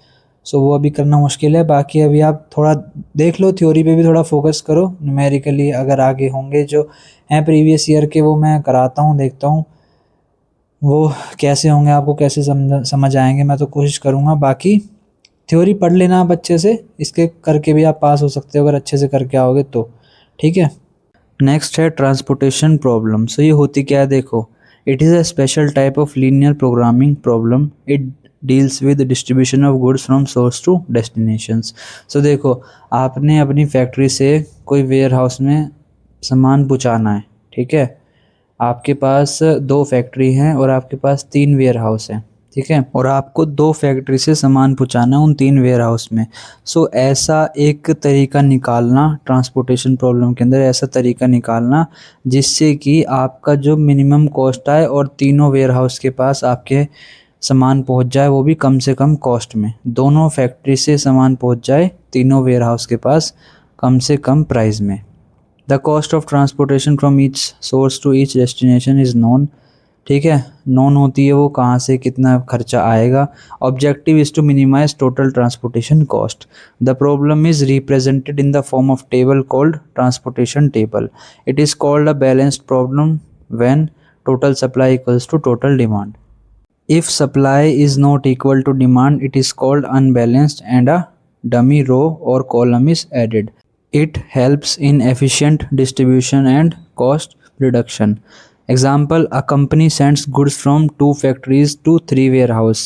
सो वो अभी करना मुश्किल है। बाकी अभी आप थोड़ा देख लो, थ्योरी पे भी थोड़ा फोकस करो। न्यूमेरिकली अगर आगे होंगे जो हैं प्रीवियस ईयर के, वो मैं कराता हूँ, देखता हूँ वो कैसे होंगे, आपको कैसे समझ आएंगे, मैं तो कोशिश करूँगा। बाकी थ्योरी पढ़ लेना आप अच्छे से, इसके करके भी आप पास हो सकते हो अगर अच्छे से करके आओगे तो, ठीक है। नेक्स्ट है ट्रांसपोर्टेशन प्रॉब्लम। सो ये होती क्या है, देखो, It is a special type of linear programming problem. It deals with the distribution of goods from source to destinations. So देखो, आपने अपनी फैक्ट्री से कोई वेयर हाउस में सामान पहुँचाना है, ठीक है। आपके पास 2 फैक्ट्री हैं और आपके पास 3 वेयर हाउस हैं, ठीक है, और आपको 2 फैक्ट्री से सामान पहुंचाना उन 3 वेयर हाउस में। सो ऐसा एक तरीका निकालना ट्रांसपोर्टेशन प्रॉब्लम के अंदर, ऐसा तरीका निकालना जिससे कि आपका जो मिनिमम कॉस्ट आए और तीनों वेयर हाउस के पास आपके सामान पहुंच जाए, वो भी कम से कम कॉस्ट में। दोनों फैक्ट्री से सामान पहुंच जाए तीनों वेयर हाउस के पास कम से कम प्राइस में। The cost of transportation from each source to each destination is known, ठीक है, नोन होती है वो कहाँ से कितना खर्चा आएगा। Objective is to minimise total transportation cost. The problem is represented in the form of table called transportation table. It is called a balanced problem when total supply equals to total demand. If supply is not equal to demand, it is called unbalanced and a dummy row or column is added. It helps in efficient distribution and cost reduction. Example, a company sends goods from 2 factories to 3 warehouse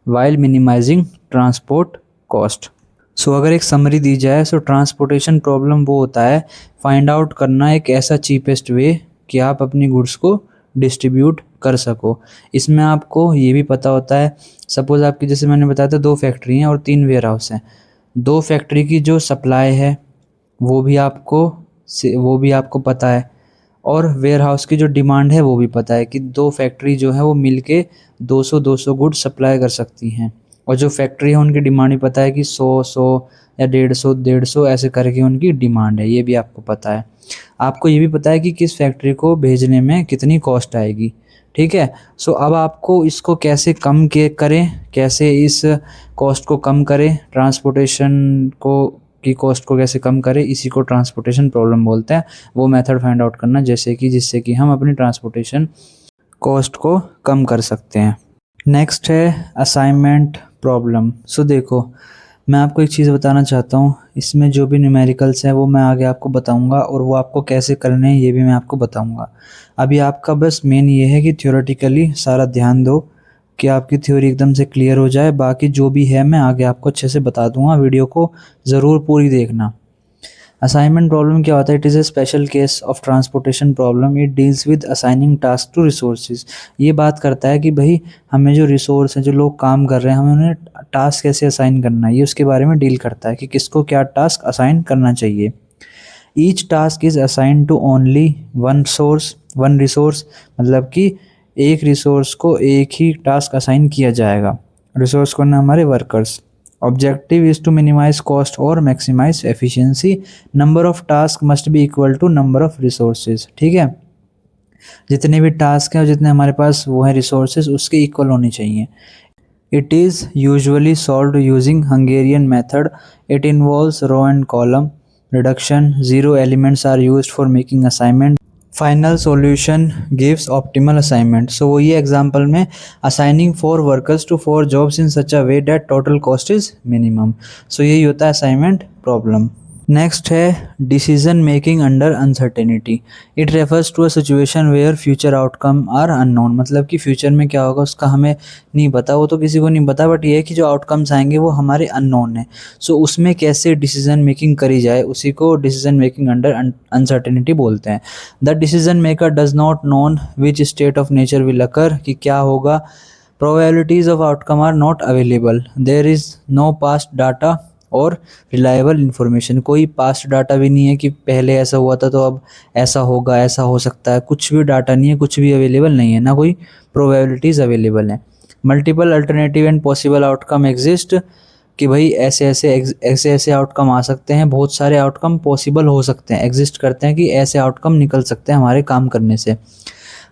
while minimizing transport cost. सो अगर एक summary दी जाए, सो transportation problem वो होता है find out करना एक ऐसा cheapest way कि आप अपनी गुड्स को डिस्ट्रीब्यूट कर सको। इसमें आपको ये भी पता होता है, सपोज़ आपकी जैसे मैंने बताया था 2 फैक्ट्री हैं और 3 वेयर हाउस हैं। 2 फैक्ट्री की जो सप्लाई है वो भी आपको पता है, और वेयर हाउस की जो डिमांड है वो भी पता है कि 2 फैक्ट्री जो है वो मिलके 200 गुड्स सप्लाई कर सकती हैं। और जो फैक्ट्री है उनकी डिमांड भी पता है कि 100 या 150 ऐसे करके उनकी डिमांड है, ये भी आपको पता है। आपको ये भी पता है कि किस फैक्ट्री को भेजने में कितनी कॉस्ट आएगी, ठीक है। सो अब आपको इसको कैसे कम करें, कैसे इस कॉस्ट को कम करें, ट्रांसपोर्टेशन की कॉस्ट को कैसे कम करें, इसी को ट्रांसपोर्टेशन प्रॉब्लम बोलते हैं। वो मेथड फाइंड आउट करना जिससे कि हम अपनी ट्रांसपोर्टेशन कॉस्ट को कम कर सकते हैं। नेक्स्ट है असाइनमेंट प्रॉब्लम। सो देखो, मैं आपको एक चीज़ बताना चाहता हूँ, इसमें जो भी न्यूमेरिकल्स हैं वो मैं आगे आपको बताऊँगा और वो आपको कैसे करने हैं ये भी मैं आपको बताऊँगा। अभी आपका बस मेन ये है कि थ्योरेटिकली सारा ध्यान दो कि आपकी थ्योरी एकदम से क्लियर हो जाए। बाकी जो भी है मैं आगे आपको अच्छे से बता दूँगा, वीडियो को ज़रूर पूरी देखना। असाइनमेंट प्रॉब्लम क्या होता है? It is a special case of transportation problem. It deals with assigning task to resources. ये बात करता है कि भाई हमें जो रिसोर्स हैं, जो लोग काम कर रहे हैं, हमें उन्हें टास्क कैसे असाइन करना है, ये उसके बारे में डील करता है कि किसको क्या टास्क असाइन करना चाहिए। Each task is assign to only one resource, मतलब कि एक रिसोर्स को एक ही टास्क असाइन किया जाएगा। रिसोर्स को ना हमारे workers. Objective is to minimize cost or maximize efficiency. Number of tasks must be equal to number of resources. ठीक है, जितने भी टास्क हैं और जितने हमारे पास वो हैं रिसोर्सेज उसके इक्वल होनी चाहिए। It is usually solved using Hungarian method. It involves row and column reduction. 0 elements are used for making assignment. Final solution gives optimal assignment. So वो ये एग्जांपल में assigning 4 workers to 4 jobs in such a way that total cost is minimum. So यही होता है assignment problem. Next है decision making under uncertainty. It refers to a situation where future outcome are unknown, मतलब कि future में क्या होगा उसका हमें नहीं पता, वो तो किसी को नहीं पता, बट ये है कि जो आउटकम्स आएंगे वो हमारे अननोन है। सो उसमें कैसे डिसीजन मेकिंग करी जाए, उसी को डिसीजन मेकिंग अंडर अनसर्टेनिटी बोलते हैं। The decision maker does not known which state of nature will occur, कि क्या होगा। Probabilities of outcome are not available. There is no past data और रिलायबल इन्फॉर्मेशन। कोई पास्ट डाटा भी नहीं है कि पहले ऐसा हुआ था तो अब ऐसा होगा, ऐसा हो सकता है, कुछ भी डाटा नहीं है, कुछ भी अवेलेबल नहीं है, ना कोई प्रोबेबिलिटीज़ अवेलेबल हैं। Multiple alternative and possible outcome exist, कि भाई ऐसे आउटकम आ सकते हैं, बहुत सारे आउटकम पॉसिबल हो सकते हैं, एग्जिस्ट करते हैं कि ऐसे आउटकम निकल सकते हैं हमारे काम करने से।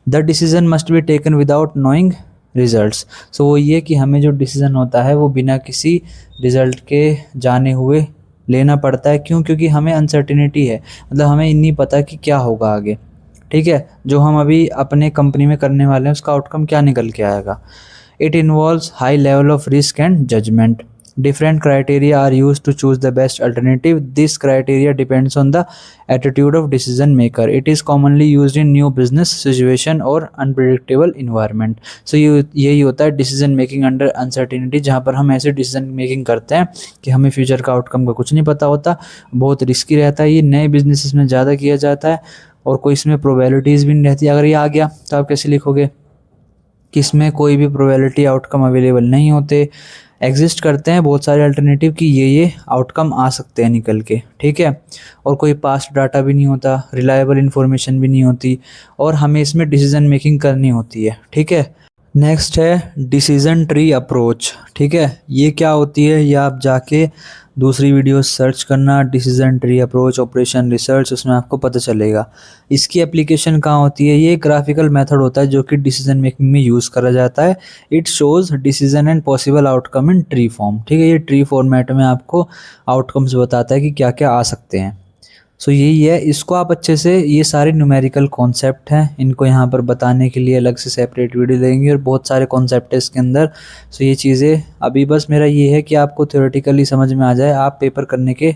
The decision must be taken without knowing results. So वो ये कि हमें जो डिसीज़न होता है वो बिना किसी रिज़ल्ट के जाने हुए लेना पड़ता है। क्यों? क्योंकि हमें अनसर्टिनिटी है, मतलब हमें नहीं पता कि क्या होगा आगे। ठीक है, जो हम अभी अपने कंपनी में करने वाले हैं उसका आउटकम क्या निकल के आएगा। It involves high level of risk and judgement. Different criteria are used to choose the best alternative. This criteria depends on the attitude of decision maker. It is commonly used in new business situation or unpredictable environment. So ये यही होता है decision making under uncertainty, जहाँ पर हम ऐसे decision making करते हैं कि हमें फ्यूचर का आउटकम का कुछ नहीं पता होता, बहुत रिस्की रहता है। ये नए बिजनेसेस में ज़्यादा किया जाता है और कोई इसमें प्रोबेबिलिटीज़ भी नहीं रहती। अगर ये आ गया तो आप कैसे लिखोगे कि इसमें कोई भी प्रोबेबिलिटी आउटकम अवेलेबल नहीं होते, एग्जिस्ट करते हैं बहुत सारे अल्टरनेटिव कि ये आउटकम आ सकते हैं निकल के, ठीक है। और कोई पास्ट डाटा भी नहीं होता, रिलायबल इन्फॉर्मेशन भी नहीं होती, और हमें इसमें डिसीजन मेकिंग करनी होती है, ठीक है। नेक्स्ट है डिसीजन ट्री अप्रोच, ठीक है। ये क्या होती है, ये आप जाके दूसरी वीडियो सर्च करना, decision tree approach operation research, उसमें आपको पता चलेगा। इसकी एप्लीकेशन कहाँ होती है, ये ग्राफिकल मेथड होता है जो कि डिसीजन मेकिंग में यूज़ करा जाता है। It shows decision and possible outcome in tree form, ठीक है। ये ट्री फॉर्मेट में आपको आउटकम्स बताता है कि क्या क्या आ सकते हैं। सो यही है, इसको आप अच्छे से, ये सारे न्यूमेरिकल कॉन्सेप्ट हैं, इनको यहाँ पर बताने के लिए अलग से सेपरेट वीडियो देंगे और बहुत सारे कॉन्सेप्ट है इसके अंदर। सो ये चीज़ें अभी बस मेरा ये है कि आपको थ्योरेटिकली समझ में आ जाए, आप पेपर करने के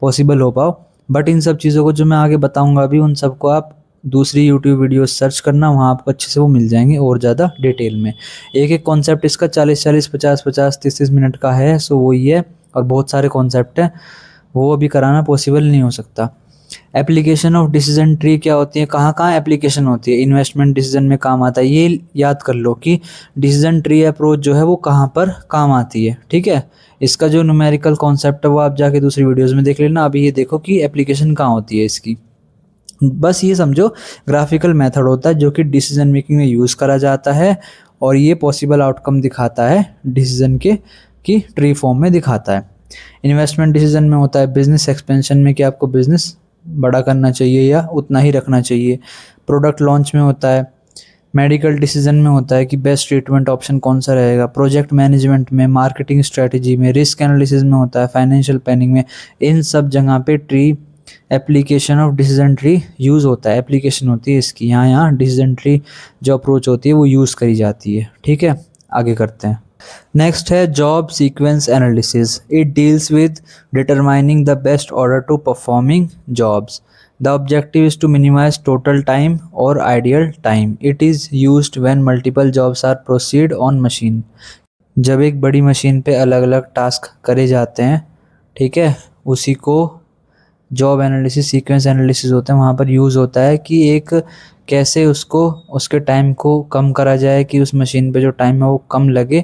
पॉसिबल हो पाओ। बट इन सब चीज़ों को जो मैं आगे बताऊँगा अभी, उन सबको आप दूसरी यूट्यूब वीडियो सर्च करना, वहाँ आपको अच्छे से वो मिल जाएंगे और ज़्यादा डिटेल में। एक एक कॉन्सेप्ट इसका 40-40, 50-50, 30-30 मिनट का है। सो वही है, और बहुत सारे कॉन्सेप्ट हैं, वो अभी कराना पॉसिबल नहीं हो सकता। एप्लीकेशन ऑफ डिसीजन ट्री क्या होती है, कहाँ कहाँ एप्लीकेशन होती है, इन्वेस्टमेंट डिसीजन में काम आता है। ये याद कर लो कि डिसीजन ट्री अप्रोच जो है वो कहाँ पर काम आती है, ठीक है। इसका जो न्यूमेरिकल कॉन्सेप्ट है वो आप जाके दूसरी वीडियोस में देख लेना। अभी ये देखो कि एप्लीकेशन कहाँ होती है इसकी। बस ये समझो ग्राफिकल मेथड होता है जो कि डिसीजन मेकिंग में यूज़ करा जाता है, और ये पॉसिबल आउटकम दिखाता है डिसीजन के, कि ट्री फॉर्म में दिखाता है। इन्वेस्टमेंट डिसीजन में होता है बिजनेस एक्सपेंशन में, कि आपको बिजनेस बड़ा करना चाहिए या उतना ही रखना चाहिए। प्रोडक्ट लॉन्च में होता है। मेडिकल डिसीजन में होता है कि बेस्ट ट्रीटमेंट ऑप्शन कौन सा रहेगा। प्रोजेक्ट मैनेजमेंट में, मार्केटिंग स्ट्रेटजी में, रिस्क एनालिसिस में होता है, फाइनेंशियल प्लानिंग में। इन सब जगह पे tree, application of decision tree use होता है, एप्लीकेशन होती है इसकी। यहाँ डिसीजन ट्री जो अप्रोच होती है वो यूज़ करी जाती है, ठीक है। आगे करते हैं। नेक्स्ट है job sequence analysis. It deals with determining the best order to performing jobs. The objective is to minimise total time और ideal time. It is used when multiple jobs are proceed on machine. जब एक बड़ी machine पे अलग अलग task करे जाते हैं, ठीक है, उसी को जॉब एनालिसिस, सीक्वेंस एनालिसिस होते हैं। वहाँ पर यूज़ होता है कि एक कैसे उसको, उसके टाइम को कम करा जाए, कि उस मशीन पे जो टाइम है वो कम लगे।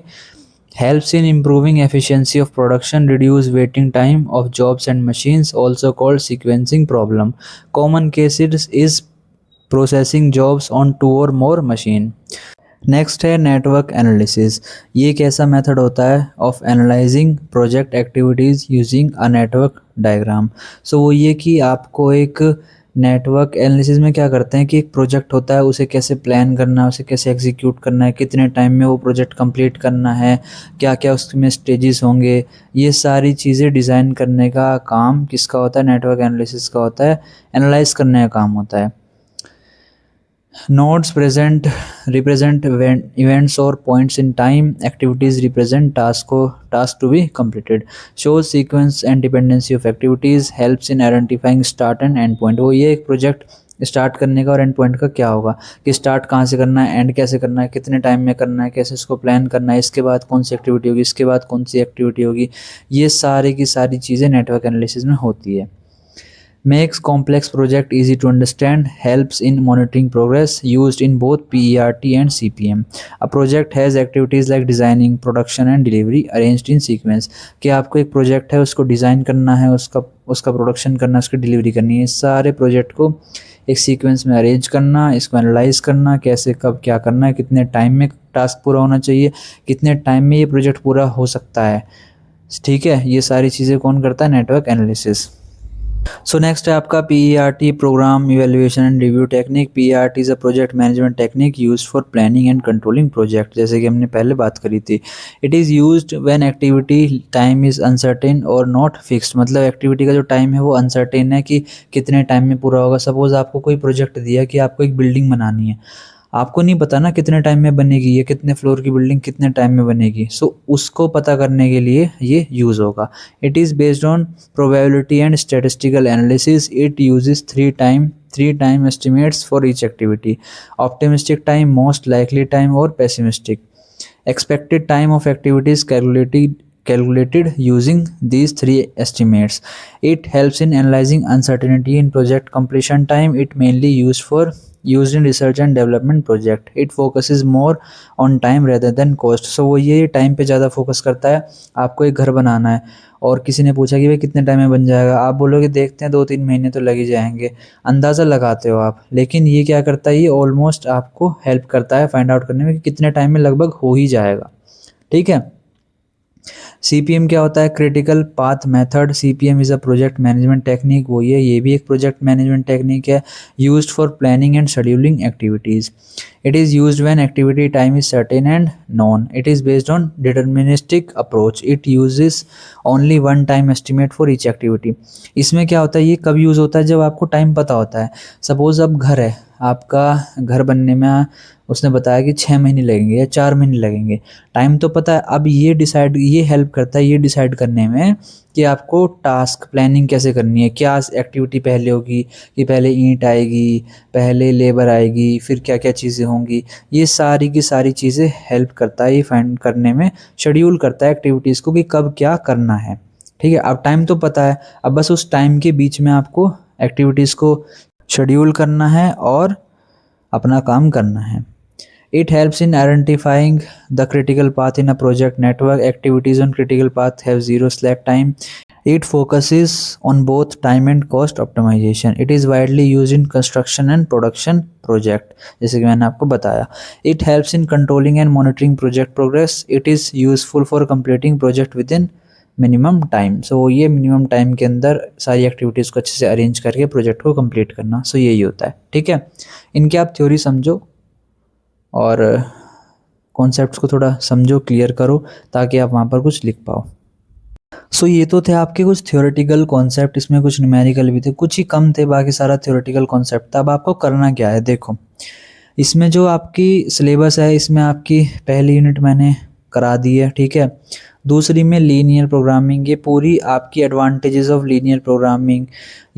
Helps in improving efficiency of production, reduce waiting time of jobs and machines, also called sequencing problem. Common cases is processing jobs on 2 और मोर मशीन। नेक्स्ट है नेटवर्क एनालिसिस। ये एक ऐसा मेथड होता है of analysing project activities using a network diagram. So वो ये कि आपको एक नेटवर्क एनालिसिस में क्या करते हैं कि एक प्रोजेक्ट होता है, उसे कैसे प्लान करना है, उसे कैसे एग्जीक्यूट करना है, कितने टाइम में वो प्रोजेक्ट कंप्लीट करना है, क्या क्या उसमें स्टेजेस होंगे, ये सारी चीज़ें डिज़ाइन करने का काम किसका होता है, नेटवर्क एनालिसिस का होता है। एनालाइज करने का काम होता है। Nodes represent events or points in time. Activities represent task to be completed. Shows sequence and dependency of activities. Helps in identifying start and end point. वो ये एक प्रोजेक्ट स्टार्ट करने का और एंड पॉइंट का क्या होगा, कि स्टार्ट कहाँ से करना है, एंड कैसे करना है, कितने टाइम में करना है, कैसे इसको प्लान करना है, इसके बाद कौन सी एक्टिविटी होगी, इसके बाद कौन सी एक्टिविटी होगी। ये सारी की सारी चीज़ें नेटवर्क एनालिसिस में होती है। Makes complex project easy to understand, helps in monitoring progress, used in both PERT and CPM. A project has activities like designing, production and delivery arranged in sequence. कि आपको एक प्रोजेक्ट है, उसको design करना है, उसका प्रोडक्शन करना है, उसकी डिलीवरी करनी है। सारे प्रोजेक्ट को एक सीक्वेंस में अरेंज करना, इसको एनालाइज करना, कैसे कब क्या करना है, कितने टाइम में टास्क पूरा होना चाहिए, कितने टाइम में ये प्रोजेक्ट पूरा हो सकता है, ठीक है। ये सारी चीज़ें कौन करता है, नेटवर्क एनालिसिस। सो नेक्स्ट है आपका PERT, program evaluation and review technique. PERT is a project management technique used for planning and controlling project, जैसे कि हमने पहले बात करी थी। It is used when activity time is uncertain और नॉट फिक्स्ड। मतलब एक्टिविटी का जो टाइम है वो अनसर्टेन है कि कितने टाइम में पूरा होगा। सपोज आपको कोई प्रोजेक्ट दिया कि आपको एक बिल्डिंग बनानी है, आपको नहीं पता ना कितने टाइम में बनेगी, ये कितने फ्लोर की बिल्डिंग कितने टाइम में बनेगी, सो उसको पता करने के लिए ये यूज़ होगा। It is based on probability and statistical analysis. It uses three time estimates for each activity, optimistic time, most likely time और pessimistic. Expected time of activity is calculated using these three estimates. It helps in analyzing uncertainty in project completion time. It mainly used in research and development project. It focuses more on time rather than cost. So वो ये time पे ज़्यादा focus करता है। आपको एक घर बनाना है और किसी ने पूछा कि भाई कितने टाइम में बन जाएगा, आप बोलोगे देखते हैं 2-3 महीने तो लग ही जाएंगे, अंदाज़ा लगाते हो आप। लेकिन ये क्या करता है, ये ऑलमोस्ट आपको हेल्प करता है फाइंड आउट करने में कि कितने टाइम में लगभग हो ही जाएगा। ठीक है। CPM क्या होता है, critical path method. CPM is a project management technique, वो ये भी एक प्रोजेक्ट मैनेजमेंट टेक्निक है, used for planning and scheduling activities. It is used when activity time is certain and non. It is based on deterministic approach. It uses only one time estimate for each activity. इसमें क्या होता है, ये कब use होता है, जब आपको टाइम पता होता है। सपोज़ अब घर है, आपका घर बनने में उसने बताया कि 6 महीने लगेंगे या 4 महीने लगेंगे, टाइम तो पता है। अब ये हेल्प करता है ये डिसाइड करने में कि आपको टास्क प्लानिंग कैसे करनी है, क्या एक्टिविटी पहले होगी, कि पहले ईंट आएगी, पहले लेबर आएगी, फिर क्या क्या चीज़ें होंगी। ये सारी की सारी चीज़ें हेल्प करता है ये फाइंड करने में, शेड्यूल करता है एक्टिविटीज़ को कि कब क्या करना है। ठीक है, अब टाइम तो पता है, अब बस उस टाइम के बीच में आपको एक्टिविटीज़ को शेड्यूल करना है और अपना काम करना है। It helps in identifying the critical path in a project network. Activities on critical path have zero slack time. It focuses on both time and cost optimization. It is widely used in construction and production project, जैसे कि मैंने आपको बताया। It helps in controlling and monitoring project progress. It is useful for completing project within minimum time. So ये minimum time के अंदर सारी activities को अच्छे से अरेंज करके प्रोजेक्ट को कंप्लीट करना, सो यही होता है। ठीक है, इनकी आप थ्योरी समझो और कॉन्सेप्ट्स को थोड़ा समझो, क्लियर करो, ताकि आप वहाँ पर कुछ लिख पाओ। सो ये तो थे आपके कुछ थ्योरेटिकल कॉन्सेप्ट, इसमें कुछ न्यूमेरिकल भी थे, कुछ ही कम थे, बाकी सारा थ्योरेटिकल कॉन्सेप्ट था। अब आपको करना क्या है, देखो इसमें जो आपकी सिलेबस है, इसमें आपकी पहली यूनिट मैंने करा दी है। ठीक है, दूसरी में लीनियर प्रोग्रामिंग, ये पूरी आपकी एडवांटेजेस ऑफ लीनियर प्रोग्रामिंग,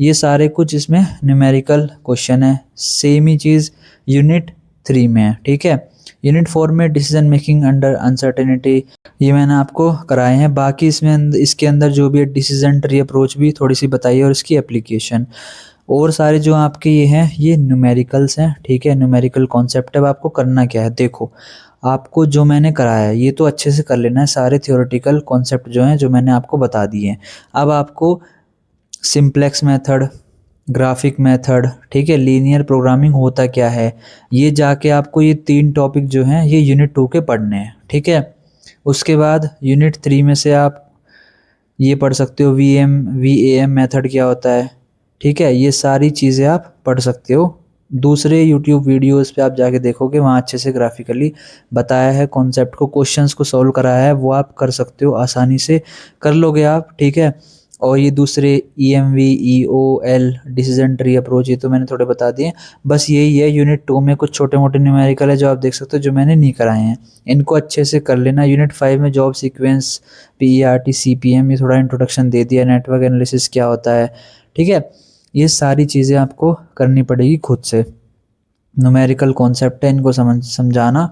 ये सारे कुछ इसमें न्यूमेरिकल क्वेश्चन है। सेम ही चीज़ यूनिट 3 में है। ठीक है, यूनिट 4 में डिसीजन मेकिंग अंडर अनसर्टेनिटी, ये मैंने आपको कराए हैं। बाकी इसके अंदर जो भी है डिसीजन ट्री अप्रोच भी थोड़ी सी बताइए और इसकी एप्लीकेशन, और सारे जो आपके ये हैं ये न्यूमेरिकल्स हैं। ठीक है, न्यूमेरिकल कॉन्सेप्ट। अब आपको करना क्या है, देखो आपको जो मैंने कराया है ये तो अच्छे से कर लेना है, सारे थ्योरेटिकल कॉन्सेप्ट जो हैं जो मैंने आपको बता दिए हैं। अब आपको सिंप्लेक्स मेथड, ग्राफिक मेथड, ठीक है, लीनियर प्रोग्रामिंग होता क्या है, ये जाके आपको ये 3 टॉपिक जो हैं ये यूनिट 2 के पढ़ने हैं। ठीक है, उसके बाद यूनिट 3 में से आप ये पढ़ सकते हो VAM मेथड क्या होता है। ठीक है, ये सारी चीज़ें आप पढ़ सकते हो। दूसरे यूट्यूब वीडियोस पे आप जाके देखोगे, वहाँ अच्छे से ग्राफिकली बताया है कॉन्सेप्ट को, क्वेश्चंस को सॉल्व कराया है, वो आप कर सकते हो, आसानी से कर लोगे आप। ठीक है, और ये दूसरे EMV, EOL, decision tree approach, ये तो मैंने थोड़े बता दिए। बस यही है, यूनिट 2 में कुछ छोटे मोटे न्यूमेरिकल है जो आप देख सकते हो, जो मैंने नहीं कराए हैं, इनको अच्छे से कर लेना। यूनिट 5 में जॉब सीक्वेंस, PERT, CPM, ये थोड़ा इंट्रोडक्शन दे दिया, नेटवर्क एनालिसिस क्या होता है। ठीक है, ये सारी चीज़ें आपको करनी पड़ेगी खुद से। न्यूमेरिकल कॉन्सेप्ट है, इनको समझाना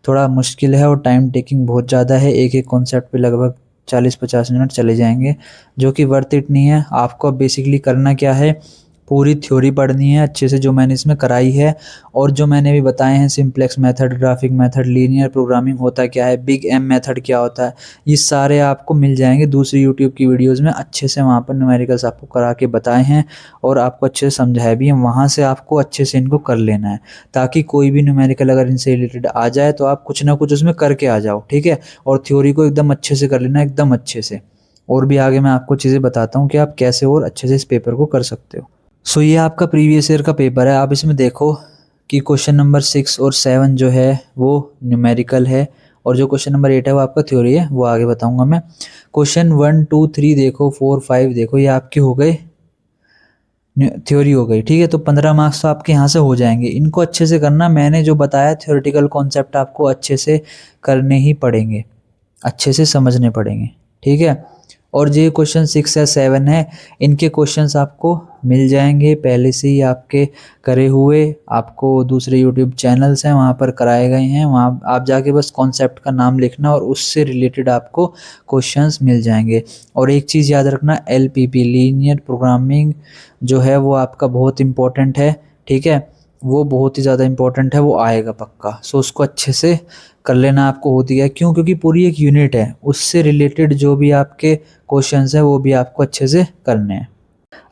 थोड़ा मुश्किल है और टाइम टेकिंग बहुत ज़्यादा है। एक एक कॉन्सेप्ट पे लगभग 40-50 मिनट चले जाएंगे, जो कि वर्थ इट नहीं है। आपको बेसिकली करना क्या है, पूरी थ्योरी पढ़नी है अच्छे से जो मैंने इसमें कराई है, और जो मैंने भी बताए हैं simplex method, graphic method, linear programming होता क्या है, बिग एम मेथड क्या होता है, ये सारे आपको मिल जाएंगे दूसरी यूट्यूब की वीडियोज़ में। अच्छे से वहाँ पर न्यूमेरिकल्स आपको करा के बताए हैं और आपको अच्छे से समझाया भी है, वहाँ से आपको अच्छे से इनको कर लेना है, ताकि कोई भी न्यूमेरिकल अगर इनसे रिलेटेड आ जाए तो आप कुछ ना कुछ उसमें करके आ जाओ। ठीक है, और थ्योरी को एकदम अच्छे से कर लेना, एकदम अच्छे से। और भी आगे मैं आपको चीज़ें बताता हूँ कि आप कैसे और अच्छे से इस पेपर को कर सकते हो। सो ये आपका प्रीवियस ईयर का पेपर है। आप इसमें देखो कि क्वेश्चन नंबर 6 और 7 जो है वो न्यूमेरिकल है, और जो क्वेश्चन नंबर 8 है वो आपका थ्योरी है, वो आगे बताऊंगा मैं। क्वेश्चन 1, 2, 3 देखो, 4, 5 देखो, ये आपके हो गए थ्योरी हो गई, ठीक है। तो 15 मार्क्स तो आपके यहाँ से हो जाएंगे। इनको अच्छे से करना, मैंने जो बताया थ्योरेटिकल कॉन्सेप्ट आपको अच्छे से करने ही पड़ेंगे, अच्छे से समझने पड़ेंगे, ठीक है। और जो क्वेश्चन 6 या 7 है, इनके क्वेश्चंस आपको मिल जाएंगे पहले से ही आपके करे हुए, आपको दूसरे यूट्यूब चैनल्स हैं वहाँ पर कराए गए हैं, वहाँ आप जाके बस कॉन्सेप्ट का नाम लिखना और उससे रिलेटेड आपको क्वेश्चंस मिल जाएंगे। और एक चीज़ याद रखना, LPP लीनियर प्रोग्रामिंग जो है वो आपका बहुत इम्पोर्टेंट है, ठीक है। वो बहुत ही ज़्यादा इम्पोर्टेंट है, वो आएगा पक्का। सो उसको अच्छे से कर लेना आपको होती है, क्यों? क्योंकि पूरी एक यूनिट है, उससे रिलेटेड जो भी आपके क्वेश्चंस हैं वो भी आपको अच्छे से करने हैं।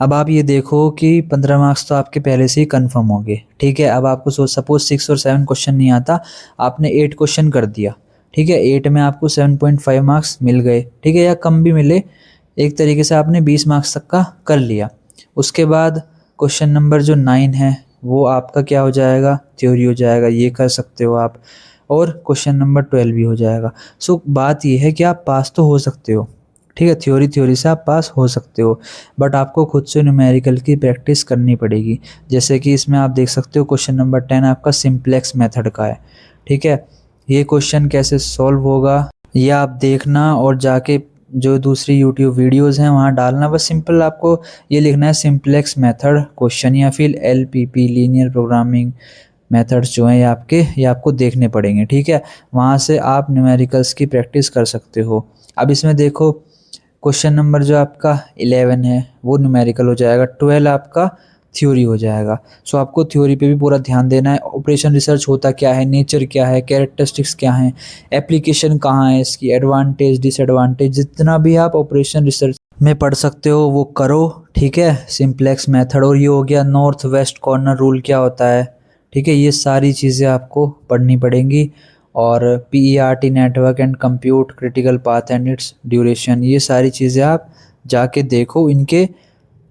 अब आप ये देखो कि 15 मार्क्स तो आपके पहले से ही कंफर्म हो गए, ठीक है। अब आपको सपोज 6 और 7 क्वेश्चन नहीं आता, आपने 8 क्वेश्चन कर दिया, ठीक है। 8 में आपको 7.5 मार्क्स मिल गए, ठीक है, या कम भी मिले, एक तरीके से आपने 20 मार्क्स तक का कर लिया। उसके बाद क्वेश्चन नंबर जो 9 है वो आपका क्या हो जाएगा, थ्योरी हो जाएगा, ये कर सकते हो आप। और क्वेश्चन नंबर 12 भी हो जाएगा। सो बात ये है कि आप पास तो हो सकते हो, ठीक है, थ्योरी से आप पास हो सकते हो, बट आपको खुद से न्यूमेरिकल की प्रैक्टिस करनी पड़ेगी। जैसे कि इसमें आप देख सकते हो क्वेश्चन नंबर 10 आपका सिंप्लेक्स मेथड का है, ठीक है। ये क्वेश्चन कैसे सॉल्व होगा ये आप देखना, और जाके जो दूसरी यूट्यूब वीडियोस हैं वहाँ डालना। बस सिंपल आपको ये लिखना है सिंप्लेक्स मेथड क्वेश्चन, या फिर LPP लीनियर प्रोग्रामिंग मेथड्स जो हैं ये आपको देखने पड़ेंगे, ठीक है। वहाँ से आप न्यूमेरिकल्स की प्रैक्टिस कर सकते हो। अब इसमें देखो क्वेश्चन नंबर जो आपका 11 है वो न्यूमेरिकल हो जाएगा, 12 आपका थ्योरी हो जाएगा। सो आपको थ्योरी पे भी पूरा ध्यान देना है। ऑपरेशन रिसर्च होता क्या है, नेचर क्या है, कैरेक्टरिस्टिक्स क्या हैं, एप्लीकेशन कहाँ है इसकी, एडवांटेज डिसएडवांटेज, जितना भी आप ऑपरेशन रिसर्च में पढ़ सकते हो वो करो, ठीक है। सिंप्लेक्स मेथड, और ये हो गया नॉर्थ वेस्ट कॉर्नर रूल क्या होता है, ठीक है। ये सारी चीज़ें आपको पढ़नी पड़ेंगी। और PERT network and compute critical path and it's duration, ये सारी चीज़ें आप जाके देखो। इनके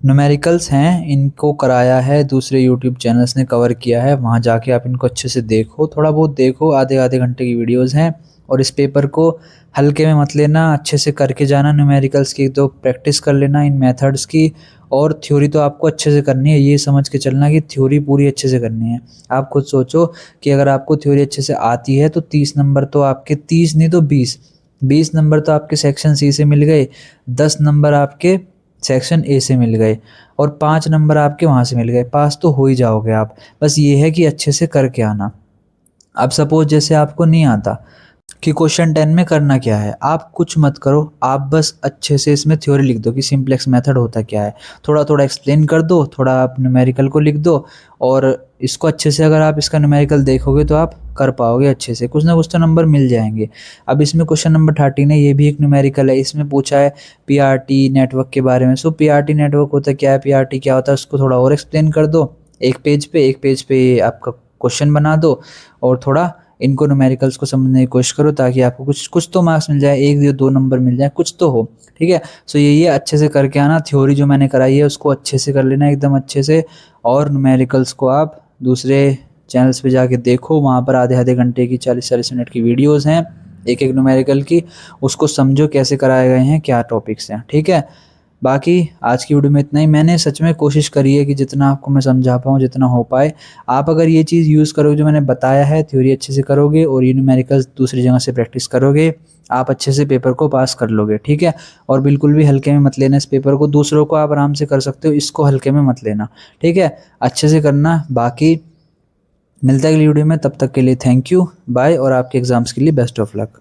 न्यूमेरिकल्स हैं, इनको कराया है दूसरे यूट्यूब चैनल्स ने कवर किया है, वहाँ जाके आप इनको अच्छे से देखो, थोड़ा बहुत देखो, आधे आधे घंटे की वीडियोस हैं। और इस पेपर को हल्के में मत लेना, अच्छे से करके जाना, न्यूमेरिकल्स की तो प्रैक्टिस कर लेना इन मेथड्स की। और थ्योरी तो आपको अच्छे से करनी है, ये समझ के चलना कि थ्योरी पूरी अच्छे से करनी है। आप खुद सोचो कि अगर आपको थ्योरी अच्छे से आती है तो 30 नंबर तो आपके, 30 नहीं तो 20 नंबर तो आपके सेक्शन C से मिल गए, 10 नंबर आपके सेक्शन A से मिल गए, और 5 नंबर आपके वहाँ से मिल गए। पास तो हो ही जाओगे आप, बस ये है कि अच्छे से करके आना। अब सपोज जैसे आपको नहीं आता कि क्वेश्चन 10 में करना क्या है, आप कुछ मत करो, आप बस अच्छे से इसमें थ्योरी लिख दो कि सिंप्लेक्स मेथड होता क्या है, थोड़ा थोड़ा एक्सप्लेन कर दो, थोड़ा आप न्यूमेरिकल को लिख दो, और इसको अच्छे से अगर आप इसका न्यूमेरिकल देखोगे तो आप कर पाओगे अच्छे से, कुछ ना कुछ तो नंबर मिल जाएंगे। अब इसमें क्वेश्चन नंबर 13 है, ये भी एक न्यूमेरिकल है, इसमें पूछा है PRT नेटवर्क के बारे में। सो PRT नेटवर्क होता क्या है, PRT क्या होता है, उसको थोड़ा और एक्सप्लेन कर दो, एक पेज पे आपका क्वेश्चन बना दो, और थोड़ा इनको न्यूमेरिकल्स को समझने की कोशिश करो, ताकि आपको कुछ तो मार्क्स मिल जाए, 1 या 2 नंबर मिल जाए, कुछ तो हो, ठीक है। सो ये अच्छे से करके आना। थ्योरी जो मैंने कराई है उसको अच्छे से कर लेना एकदम अच्छे से, और न्यूमेरिकल्स को आप दूसरे चैनल्स पे जाके देखो, वहाँ पर आधे आधे घंटे की 40-40 मिनट की वीडियोज़ हैं एक एक न्यूमेरिकल की, उसको समझो कैसे कराए गए हैं, क्या टॉपिक्स हैं, ठीक है। बाकी आज की वीडियो में इतना ही। मैंने सच में कोशिश करी है कि जितना आपको मैं समझा पाऊँ, जितना हो पाए। आप अगर ये चीज़ यूज़ करोगे जो मैंने बताया है, थ्योरी अच्छे से करोगे और ये न्यूमेरिकल्स दूसरी जगह से प्रैक्टिस करोगे, आप अच्छे से पेपर को पास कर लोगे, ठीक है। और बिल्कुल भी हल्के में मत लेना इस पेपर को, दूसरों को आप आराम से कर सकते हो, इसको हल्के में मत लेना, ठीक है। अच्छे से करना। बाकी मिलता है अगली वीडियो में, तब तक के लिए थैंक यू, बाय, और आपके एग्ज़ाम्स के लिए बेस्ट ऑफ लक।